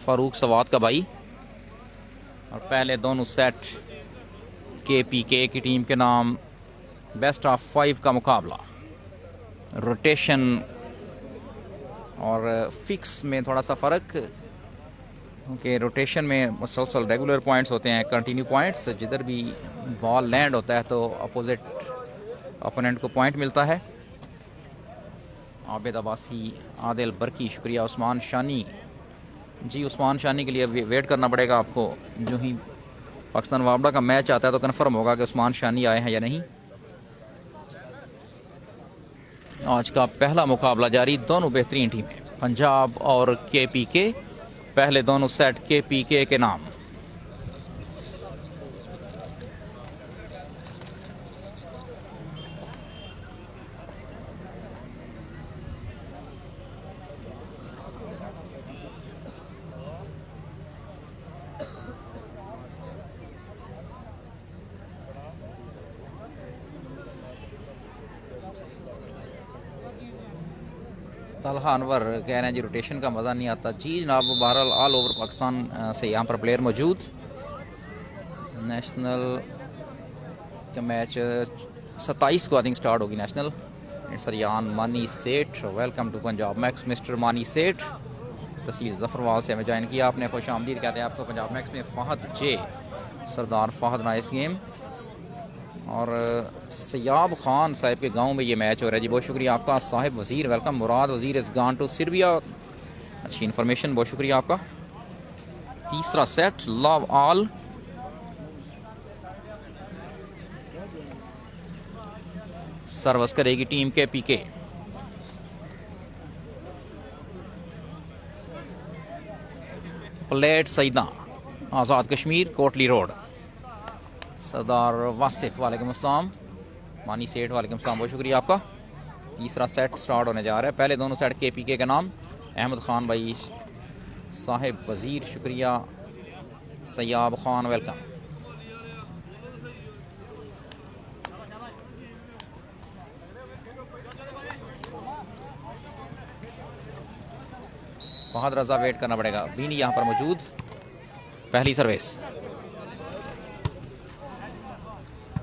फ़ारूक सवाद का भाई। और पहले दोनों सेट KPK की टीम के नाम। बेस्ट ऑफ 5 का मुकाबला। रोटेशन और फिक्स में थोड़ा सा फ़र्क, क्योंकि रोटेशन में मुसलसल रेगुलर पॉइंट्स होते हैं, कंटिन्यू पॉइंट्स। जिधर भी बॉल लैंड होता है तो अपोजिट ओपोनेंट को पॉइंट मिलता है। आबिद अब्बासी, आदिल बरकी, शुक्रिया। उस्मान शानी, जी उस्मान शानी के लिए वेट करना पड़ेगा आपको। जो ही पाकिस्तान वाबड़ा का मैच आता है तो कन्फर्म होगा कि उस्मान शानी आए हैं या नहीं। आज का पहला मुकाबला जारी, दोनों बेहतरीन टीमें पंजाब और KPK। पहले दोनों सेट KPK के नाम। तलहा अनवर कह रहे हैं जी रोटेशन का मज़ा नहीं आता। जी जनाब, बहरहाल ऑल ओवर पाकिस्तान से यहाँ पर प्लेयर मौजूद। नेशनल का मैच 27 को आई थिंक स्टार्ट होगी national. It's Riyan Mani Seth, welcome to Punjab Max mister Mani Seth. तहसील जफरवाल से हमें ज्वाइन किया आपने, खुश आमदीद कहते हैं आपको पंजाब मैक्स में। फ़हद जे, सरदार फ़हद, नाइस गेम। और सयाब खान साहब के गांव में ये मैच हो रहा है जी, बहुत शुक्रिया आपका। साहिब वज़ीर, वेलकम। मुराद वज़ीर इज़ गॉन टू सर्बिया, अच्छी इन्फॉर्मेशन, बहुत शुक्रिया आपका। तीसरा सेट लव ऑल। सर्विस करेगी टीम KPK। प्लेट सईदा, आज़ाद कश्मीर, कोटली रोड। सरदार वासिफ, वालेकुम अस्सलाम। मानी सेठ, वालेकुम अस्सलाम, बहुत शुक्रिया आपका। तीसरा सेट स्टार्ट होने जा रहा है। पहले दोनों सेट KPK का नाम। अहमद खान भाई, साहिब वज़ीर, शुक्रिया। सयाब खान, वेलकम। फहद रजा, वेट करना पड़ेगा। बीनी यहाँ पर मौजूद। पहली सर्विस,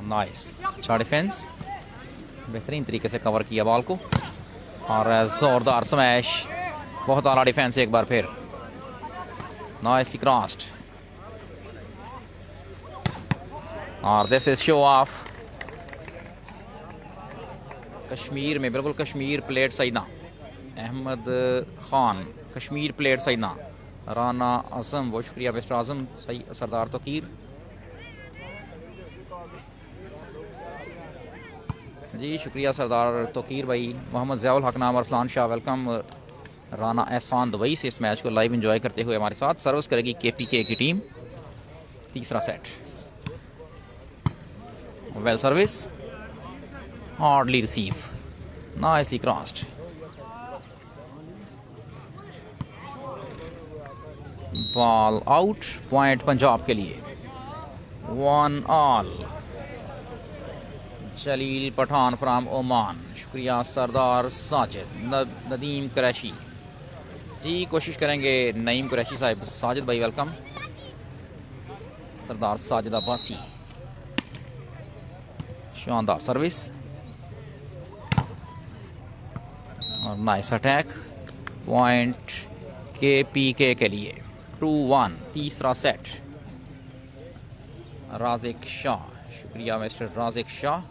नाइस, अच्छा डिफेंस, बेहतरीन तरीके से कवर किया बॉल को। और जोरदार स्मैश, बहुत आला डिफेंस एक बार फिर। Nicely crossed. और this is show off Kashmir में, बिल्कुल कश्मीर प्लेट सईदा। अहमद खान, कश्मीर प्लेट सईदा। राना आजम, बहुत शुक्रिया मिस्टर आजम। सही, सरदार तोकीर, जी शुक्रिया सरदार तोकीर भाई। मोहम्मद ज़ियाउल हक नाम, अरसलान शाह, वेलकम। राना एहसान दुबई से इस मैच को लाइव एंजॉय करते हुए हमारे साथ। सर्विस करेगी KPK की टीम। तीसरा set, well service, hardly receive, nicely crossed. Ball out, point Punjab के लिए। 1 all. Jalil Pathan from Oman, शुक्रिया। सरदार साजिद, नदीम कुरैशी, जी कोशिश करेंगे नईम कुरैशी साहब। साजिद भाई वेलकम। सरदार साजिद अब्बासी, शानदार सर्विस और नाइस अटैक। पॉइंट KPK के लिए। 2-1, तीसरा सेट। राजिक शाह, शुक्रिया मिस्टर राजिक शाह।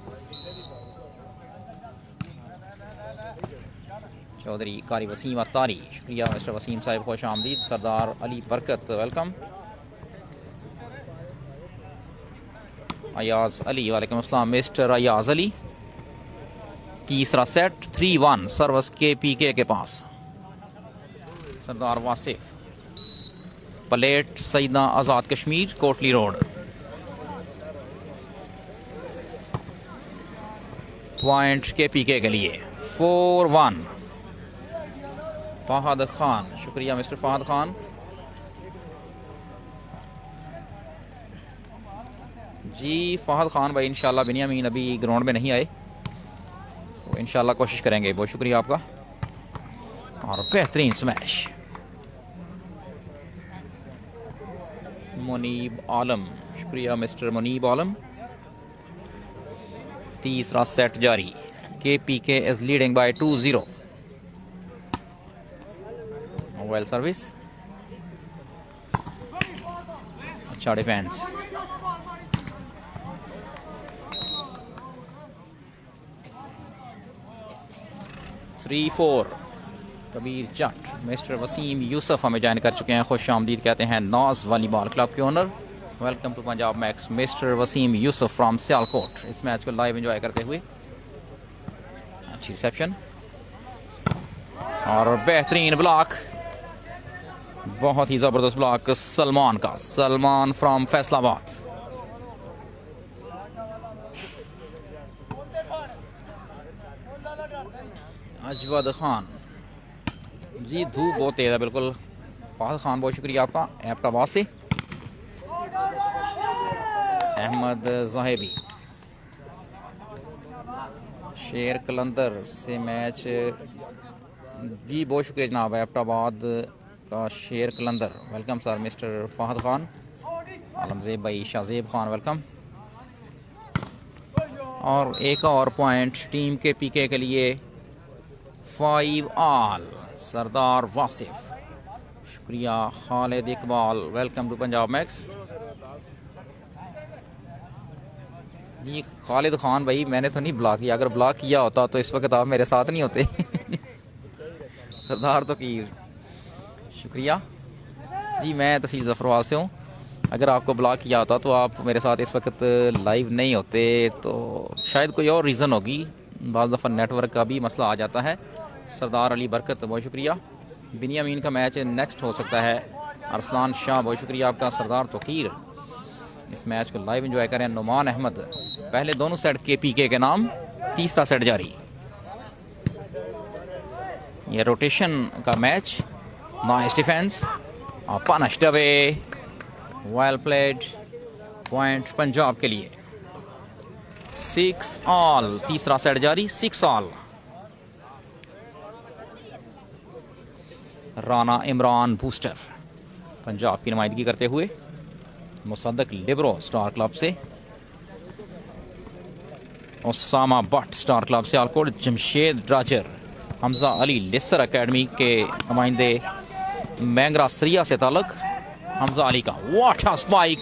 चौधरी कारी वसीम अत्तारी, शुक्रिया मिस्टर वसीम साहब, खुश आमदीद। सरदार अली बरकत, वेलकम। अयाज अली, वालेकुम अस्सलाम मिस्टर अयाज अली। तीसरा सेट 3-1, सर्विस KPK के पास। सरदार वासिफ, प्लेट सईदा, Azad Kashmir, Kotli road. Point KPK के लिए। 4-1। फ़हद खान, शुक्रिया मिस्टर फ़हद खान। जी फ़हद खान भाई, इंशाल्लाह बिनियामीन अभी ग्राउंड में नहीं आए तो इंशाल्लाह कोशिश करेंगे, बहुत शुक्रिया आपका। और बेहतरीन स्मैश। मुनीब आलम, शुक्रिया मिस्टर मुनीब आलम। तीसरा सेट जारी। KPK is leading by 2-0। Well service, अच्छा defence. Three four. Kabir Jat, mister Waseem Yousuf हमें ज्वाइन कर चुके हैं। खुश आमदीद कहते हैं नाज वॉलीबॉल क्लब के owner. Welcome to Punjab Max mister Waseem Yousuf from Sialkot. इस मैच को लाइव एंजॉय करते हुए। अच्छी रिसेप्शन और बेहतरीन ब्लॉक, बहुत ही जबरदस्त ब्लॉक सलमान का। सलमान फ्रॉम फैसलाबाद। अजवद खान जी, धूप बहुत तेज है बिल्कुल। फाहद खान बहुत शुक्रिया आपका एबटाबाद से। अहमद जाहेबी, शेर कलंदर से मैच जी, बहुत शुक्रिया जनाब एबटाबाद का शेर कलंदर। Welcome sir mister Fahad Khan. Alamzeb भाई, शाहजेब खान वेलकम। और एक और पॉइंट टीम के पीके के लिए 5 ऑल। सरदार वासिफ शुक्रिया। Khalid Iqbal welcome to Punjab Max. ये खालिद खान भाई, मैंने तो नहीं ब्लॉक किया, अगर ब्लॉक किया होता तो इस वक्त आप मेरे साथ नहीं होते। सरदार तो की शुक्रिया जी, मैं तहसील जफरवाल से हूँ। अगर आपको ब्लॉक किया होता तो आप मेरे साथ इस वक्त लाइव नहीं होते, तो शायद कोई और रीज़न होगी। बाज़ दफ़ा नेटवर्क का भी मसला आ जाता है। सरदार अली बरकत बहुत शुक्रिया। बिनियामीन का मैच नेक्स्ट हो सकता है। अरसलान शाह बहुत शुक्रिया आपका। सरदार तोकीर इस मैच को लाइव एंजॉय करें। नुमान अहमद, पहले दोनों सेट KPK के नाम, तीसरा सेट जारी। ये रोटेशन का match. Nice defence, punished away, well played. Point Punjab के लिए। 6 ऑल, तीसरा सेट जारी। 6 ऑल। राना इमरान बूस्टर पंजाब की नुमाइंदगी करते हुए। मुसद्दक लिब्रो स्टार क्लब से। ओसामा भट्ट स्टार क्लब से आलकोट। जमशेद ड्राजर, हमजा अली लेसर एकेडमी के नुमाइंदे, मैंगरा सरिया से ताल्लुक। हमजा अली का what a spike,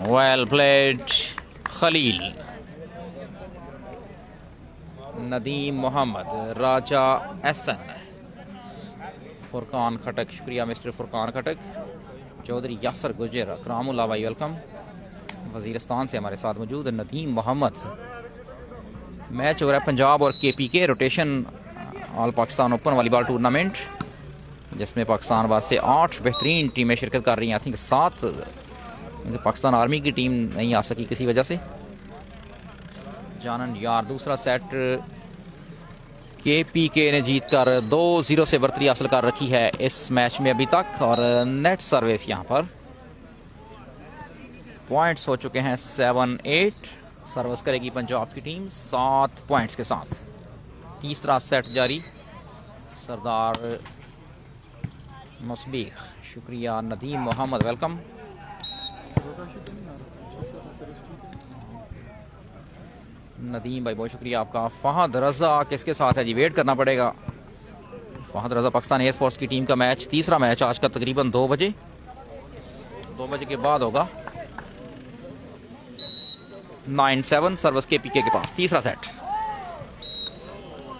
well played. Khalil, Nadeem Mohammad, Raja Ahsan, Furqan Khattak शुक्रिया मिस्टर फुरकान खटक। चौधरी यासर गुजर, अकरामुल्लाह भाई वेलकम। वजीरिस्तान से हमारे साथ मौजूद नदीम मोहम्मद। मैच हो रहा है पंजाब और KPK rotation all Pakistan open volleyball tournament, जिसमें पाकिस्तान बाद से 8 बेहतरीन टीमें शिरकत कर रही हैं। आई थिंक 7 पाकिस्तान आर्मी की टीम नहीं आ सकी किसी वजह से। जानन यार, दूसरा सेट KPK ने जीतकर 2-0 से बढ़तरी हासिल कर रखी है इस मैच में अभी तक। और नेट सर्विस यहाँ पर पॉइंट्स हो चुके हैं 7-8। सर्विस करेगी पंजाब की टीम 7 पॉइंट्स के साथ। तीसरा सेट जारी। सरदार मुस्बीख शुक्रिया। नदीम मोहम्मद वेलकम। नदीम भाई बहुत शुक्रिया आपका। फहद रजा किसके साथ है जी, वेट करना पड़ेगा। फहद रजा पाकिस्तान एयरफोर्स की टीम का मैच, तीसरा मैच आज का तकरीबन 2 बजे के बाद होगा। 9-7 सर्विस KPK के पास। तीसरा सेट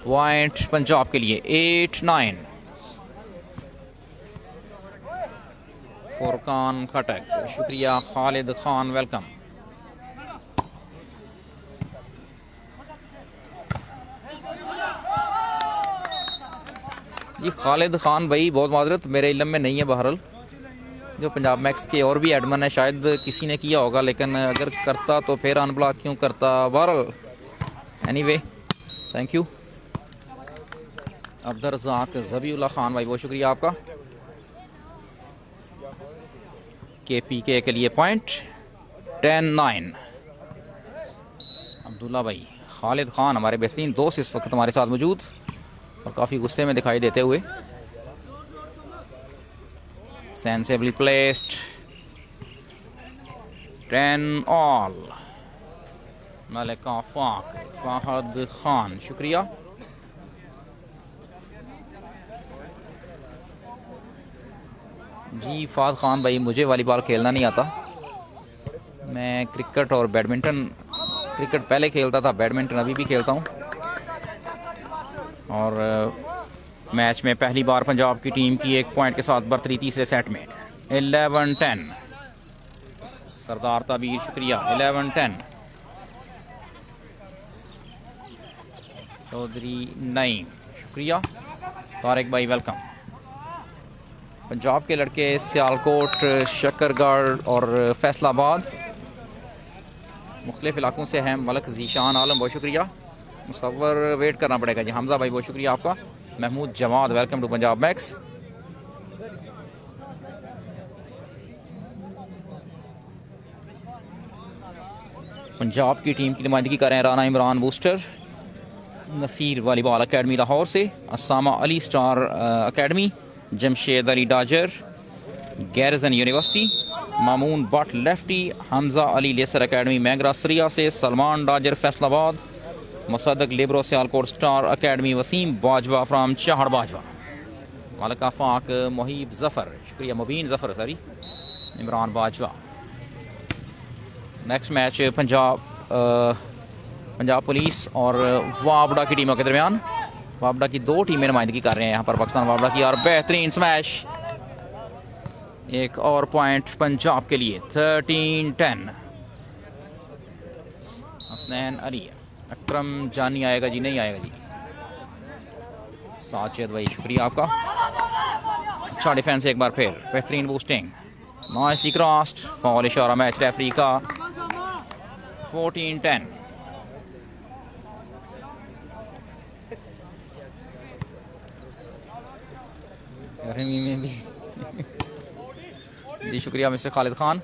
पॉइंट पंजाब के लिए 8-9। फुरकान खटक शुक्रिया। खालिद खान वेलकम। ये खालिद खान भाई बहुत माजरत, मेरे इल्म में नहीं है। बहरहाल जो पंजाब मैक्स के और भी एडमन है, शायद किसी ने किया होगा, लेकिन अगर करता तो फिर अनब्लॉक क्यों करता। बहरहाल एनीवे थैंक यू। अब्दुर्रज़ाक ज़बीउल्लाह खान भाई बहुत शुक्रिया आपका। KPK के लिए पॉइंट 10-9। अब्दुल्ला भाई, खालिद खान हमारे बेहतरीन दोस्त इस वक्त हमारे साथ मौजूद और काफ़ी गुस्से में दिखाई देते हुए। Sensibly placed 10 all. Malik Afaq, Fahad Khan, शुक्रिया। जी फाहद खान भाई, मुझे वॉलीबॉल खेलना नहीं आता। मैं क्रिकेट और बैडमिंटन, क्रिकेट पहले खेलता था, बैडमिंटन अभी भी खेलता हूँ। और मैच में पहली बार पंजाब की टीम की 1 पॉइंट के साथ बढ़तरी तीसरे सेट में। 11-10 सरदार ताबीर, शुक्रिया। 11-10 चौधरी नईम, शुक्रिया। तारिक भाई वेलकम। पंजाब के लड़के सियालकोट, शकरगढ़ और फैसलाबाद मुख्तलिफ इलाकों से हैं। मलक जीशान आलम, बहुत शुक्रिया। मुसव्वर वेट करना पड़ेगा जी। हमजा भाई, बहुत शुक्रिया आपका। Mahmood Jawad, welcome to Punjab Max. Punjab की टीम की नुमाइंदगी कर रहे हैं Rana Imran booster, Naseer volleyball academy Lahore से, असामा अली स्टार अकेडमी, जमशेद अली डाजर गैरजन university, Mamoon Butt lefty, Hamza Ali laser academy Mangra Sarya से, Salman Dajar Faisalabad, Musaddiq libero Sialkot star academy, Waseem Bajwa from Chahar Bajwa, Malik Afaq Mohib Zafar, शुक्रिया। Mubeen Zafar sorry, Imran Bajwa. Next match Punjab police और वाबड़ा की टीमों के दरमियान। वाबड़ा की 2 टीमें नुमाइंदगी कर रहे हैं यहाँ पर, पाकिस्तान वाबड़ा की। और बेहतरीन स्मैश, एक और पॉइंट पंजाब के लिए। 13-10 हसनैन अली, अकरम जानी आएगा जी, नहीं आएगा जी। साजिद भाई, शुक्रिया आपका। अच्छा डिफेंस एक बार फिर, बेहतरीन बूस्टिंग, नाइसली क्रॉस्ड, फॉल इशारा मैच रेफरी का। 14-10 गर्मी में भी जी, शुक्रिया mister Khalid Khan.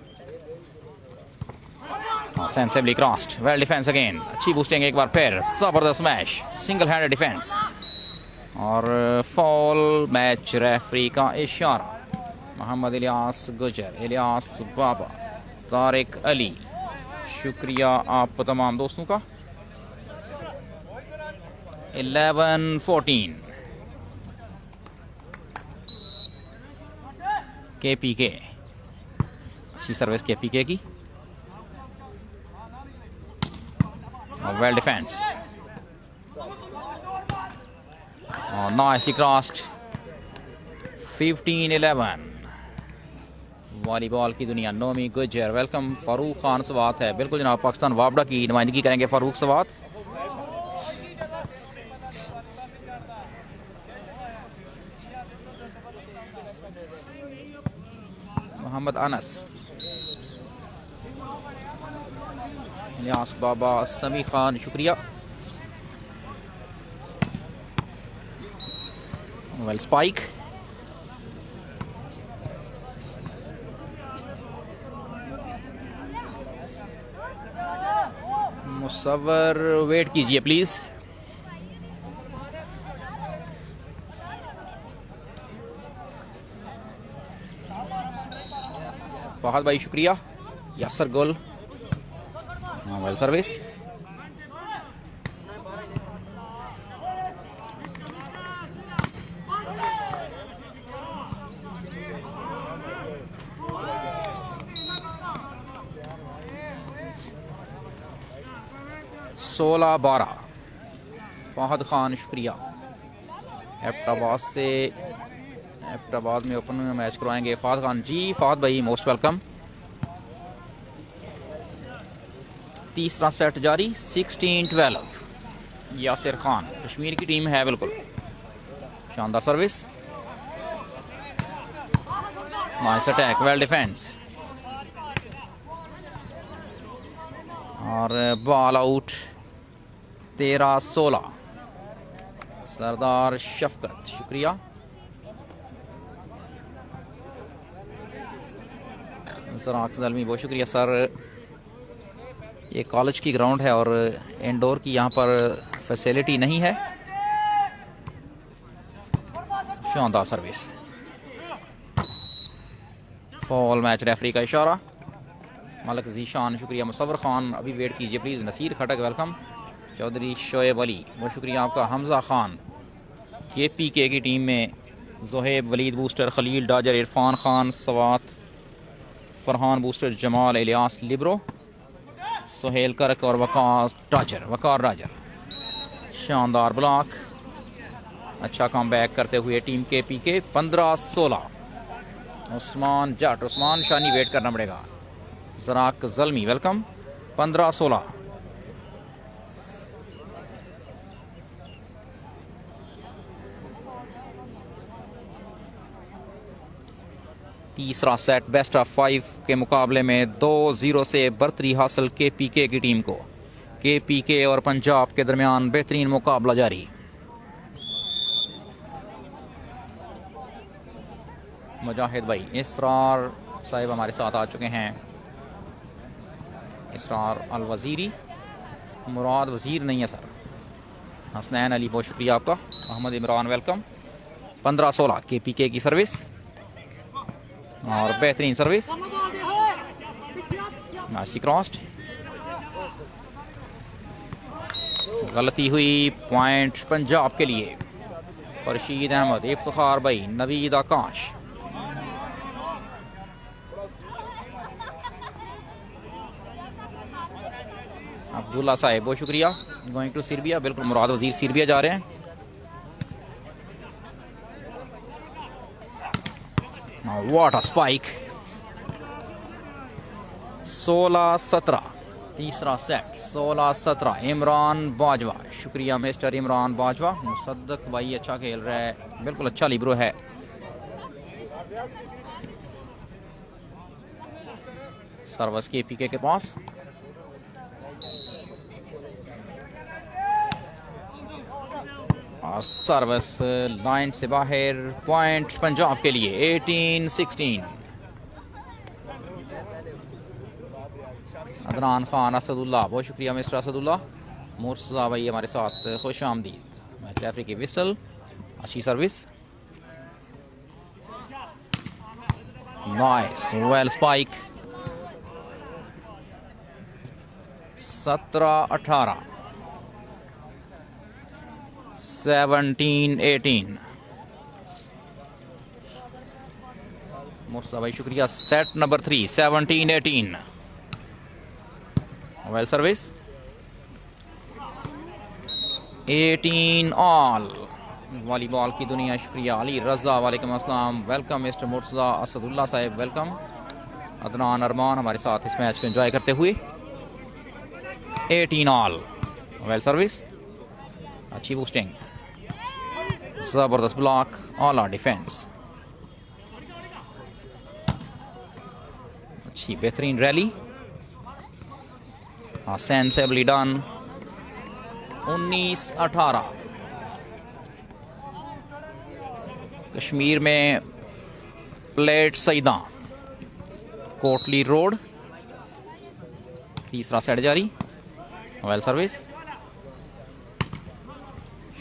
Sensibly crossed, well defence again, अच्छी बूस्टिंग एक बार फिर, जबरदस्त मैच, सिंगल हैंडेड डिफेंस और फॉल मैच रेफरी का इशारा। मोहम्मद इलियास गुजर, इलियास बाबा, तारिक अली, शुक्रिया आप तमाम दोस्तों का। 11-14 KPK, अच्छी सर्विस KPK की, well defence, nicely crossed. 15-11 volleyball की दुनिया। नोमी गुजर, वेलकम। फारूक खान सवात है, बिल्कुल जनाब, पाकिस्तान वाबड़ा की नुमाइंदगी करेंगे फारूक सवात। मोहम्मद अनस, इलियास बाबा, समी खान, शुक्रिया। वेल स्पाइक, मुसव्वर वेट कीजिए प्लीज। फहद भाई शुक्रिया। यासर गुल, वेल सर्विस। सोलह 12 फहद खान, शुक्रिया। एबटाबाद से, एबटाबाद में ओपन मैच करवाएंगे फहद खान जी। फहद भाई मोस्ट वेलकम। तीसरा सेट जारी, 16-12। यासिर खान, कश्मीर की टीम है बिल्कुल, शानदार service, nice attack, well defence और बॉल आउट। 13-16 सरदार शफकत, शुक्रिया। सराक ज़ल्मी, बहुत शुक्रिया सर। ये कॉलेज की ग्राउंड है और इंडोर की यहाँ पर फैसिलिटी नहीं है। शानदार सर्विस, फॉल मैच रेफरी का इशारा। मलक जीशान शुक्रिया। मुसव्वर खान अभी वेट कीजिए प्लीज़। नसीर खटक वेलकम। चौधरी शोएब अली बहुत शुक्रिया आपका। हमज़ा खान KPK की टीम में Zohaib Waleed booster, Khalil डाजर, Irfan Khan Swat, Farhan booster, Jamal Ilyas libero, Sohail Karak और वकार राजर। शानदार ब्लॉक, अच्छा कम बैक करते हुए टीम KPK 15-16। उस्मान जट, उस्मान शानी वेट करना पड़ेगा। जराक जल्मी वेलकम। 15-16। तीसरा सेट बेस्ट ऑफ 5 के मुकाबले में 2-0 से बरतरी हासिल KPK की टीम को। KPK और पंजाब के दरमियान बेहतरीन मुकाबला जारी। मुजाहिद भाई, इसरार साहिब हमारे साथ आ चुके हैं। इसरार अल वज़ीरी, मुराद वज़ीर नहीं है सर। हसनैन अली बहुत शुक्रिया आपका। अहमद इमरान वेलकम। 15-16 KPK की सर्विस और बेहतरीन सर्विस। नाशी क्रॉस्ड, गलती हुई, पॉइंट पंजाब के लिए। फरशीद अहमद, इफ्तिखार भाई, नवीद आकाश। अब्दुल्ला साहिब बहुत शुक्रिया। गोइंग टू सीरिया, बिल्कुल मुराद वजीर सीरिया जा रहे हैं। What a spike. 16-17 तीसरा सेट। 16-17 इमरान बाजवा, शुक्रिया मिस्टर इमरान बाजवा। मुसद्दक भाई अच्छा खेल रहा है, बिल्कुल अच्छा लिब्रो है। सर्विस KPK के पास। और सर्विस लाइन से बाहर, पॉइंट पंजाब के लिए। 18-16। अदनान खान असदुल्ला बहुत शुक्रिया मिस्टर असदुल्ला। मुर्तज़ा भाई हमारे साथ खुश आमदीद। मैच रेफरी की विसल, अच्छी service, nice well spike. 17-18 17-18। Murtaza भाई शुक्रिया। Set number 3 17-18 well service. 18 all. Volleyball की दुनिया शुक्रिया। अली रज़ा वालेकुम अस्सलाम वेलकम। मिस्टर मुर्तज़ा असदुल्ला साहिब वेलकम। अदनान अरमान हमारे साथ इस मैच को एंजॉय करते हुए। 18 ऑल वेल सर्विस, अच्छी बूस्टिंग, जबरदस्त ब्लॉक, ऑल आउट डिफेंस, अच्छी बेहतरीन रैली, सेंसिबली डन। 19-18 कश्मीर में प्लेट सईदा कोटली रोड। तीसरा सेट जारी, वेल सर्विस,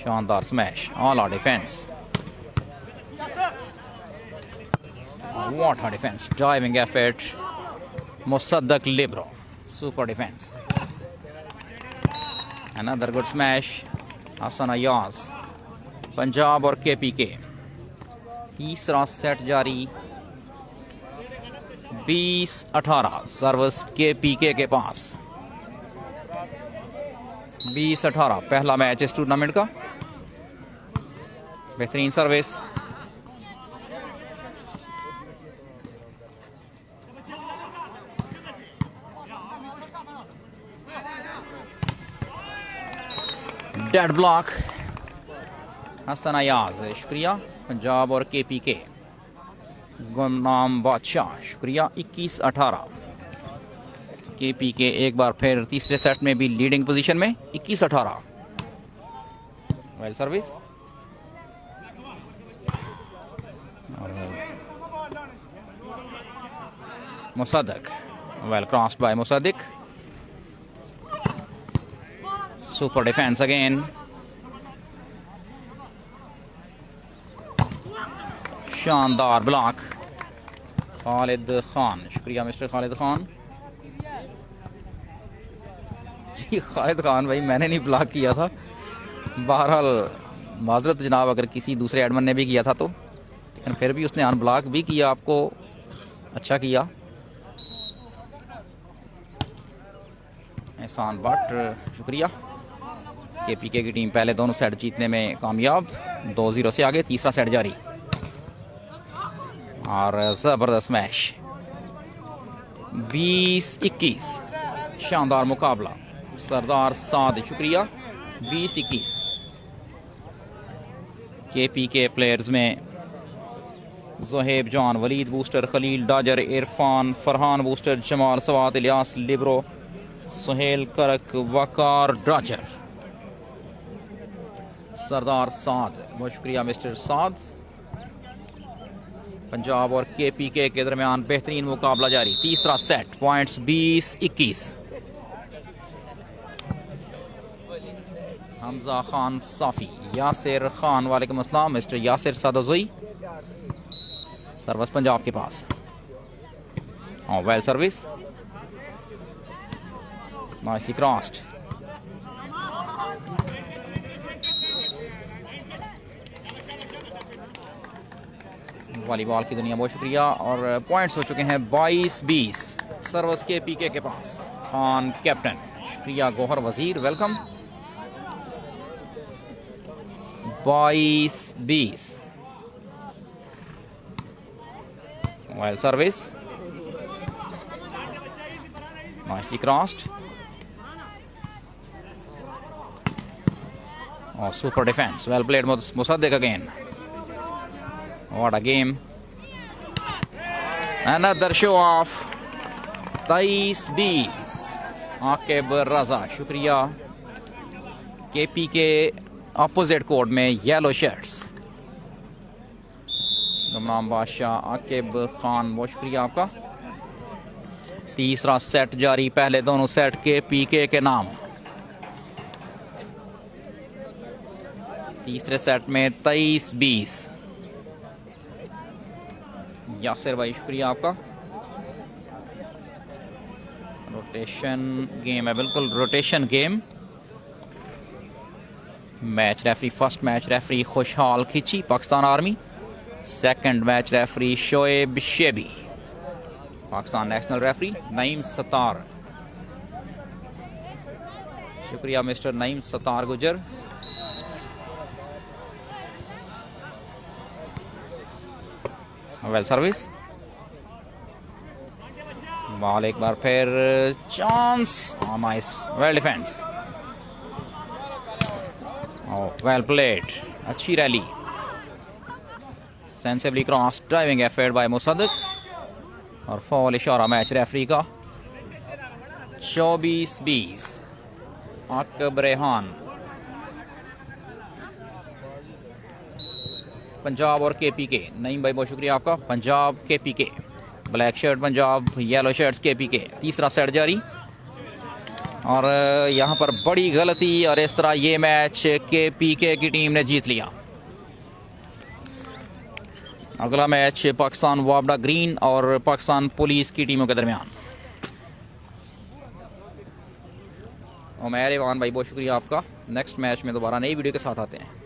शानदार smash, all out defence, what a defence, diving effort, Musaddiq libero, super defence, another good smash, Hasan Ayaz. Punjab और KPK। तीसरा सेट जारी, 20-18 सर्विस KPK के पास। 20-18 पहला मैच इस टूर्नामेंट का। बेहतरीन service, dead block, Hasan Ayaz शुक्रिया। पंजाब और KPK। गुमनाम बादशाह शुक्रिया। 21-18 KPK एक बार फिर तीसरे सेट में भी लीडिंग पोजीशन में। 21-18 well service, Musaddiq well crossed by Musaddiq, super defence again, शानदार ब्लॉक, खालिद खान शुक्रिया मिस्टर खालिद खान। जी खालिद खान भाई, मैंने नहीं ब्लॉक किया था। बहरहाल माजरत जनाब, अगर किसी दूसरे एडमन ने भी किया था तो, लेकिन फिर भी उसने अनब्लॉक भी किया आपको, अच्छा किया। एहसान भट्ट शुक्रिया। केपीके की टीम पहले दोनों सेट जीतने में कामयाब, 2-0 से आगे, तीसरा सेट जारी। और ज़बरदस्त मैच, 20-21 शानदार मुकाबला। सरदार साद शुक्रिया। 20-21 केपीके प्लेयर्स में Zohaib Jan, Waleed booster, Khalil डाजर, Irfan, Farhan booster, Jamal Swat, Ilyas libero, Sohail Karak, Waqar डाजर। सरदार साद, बहुत शुक्रिया मिस्टर साद। पंजाब और केपीके के दरमियान बेहतरीन मुकाबला जारी, तीसरा सेट, पॉइंट्स 20-21। हमजा खान साफी, यासिर खान, वालेकुम अस्सलाम मिस्टर यासिर सादोज़ोई, सर्विस पंजाब के पास। Well service, nicely crossed. Volleyball की दुनिया, बहुत शुक्रिया। और पॉइंट्स हो चुके हैं 22-20, सर्विस केपीके के पास। खान कैप्टन, शुक्रिया। Gohar Wazir welcome. 22-20, well service, nicely crossed. और super defence, well played Musaddiq again. What a game. Another show off. 23-20 Aqib Raza, शुक्रिया। केपी के अपोजिट कोर्ट में येलो शर्ट्स, गुमनाम बादशाह, आकिब खान, बहुत शुक्रिया आपका। तीसरा सेट जारी, पहले दोनों सेट केपीके के नाम। तीसरे सेट में 23-20। यासिर भाई शुक्रिया आपका। रोटेशन गेम है, बिल्कुल rotation game. Match referee, first match referee Khushal Khichi, Pakistan army. Second match referee Shoaib Shebi, Pakistan national referee. Naeem Sattar, शुक्रिया मिस्टर नईम सतार गुजर। वेल सर्विस, बॉल एक बार फिर, chance, nice, well defence, well played, अच्छी rally, sensibly cross, driving effort by Musaddiq. और foul इशारा मैच रेफरी का। 24-20 आकिब रेहान। पंजाब और केपीके, नईम भाई बहुत शुक्रिया आपका। Punjab KPK, black shirt Punjab, yellow shirts KPK. तीसरा सेट जारी, और यहाँ पर बड़ी गलती, और इस तरह ये मैच केपीके की टीम ने जीत लिया। अगला मैच पाकिस्तान वापडा ग्रीन और पाकिस्तान पुलिस की टीमों के दरमियान। उमैर ईवान भाई बहुत शुक्रिया आपका। नेक्स्ट मैच में दोबारा नई वीडियो के साथ आते हैं।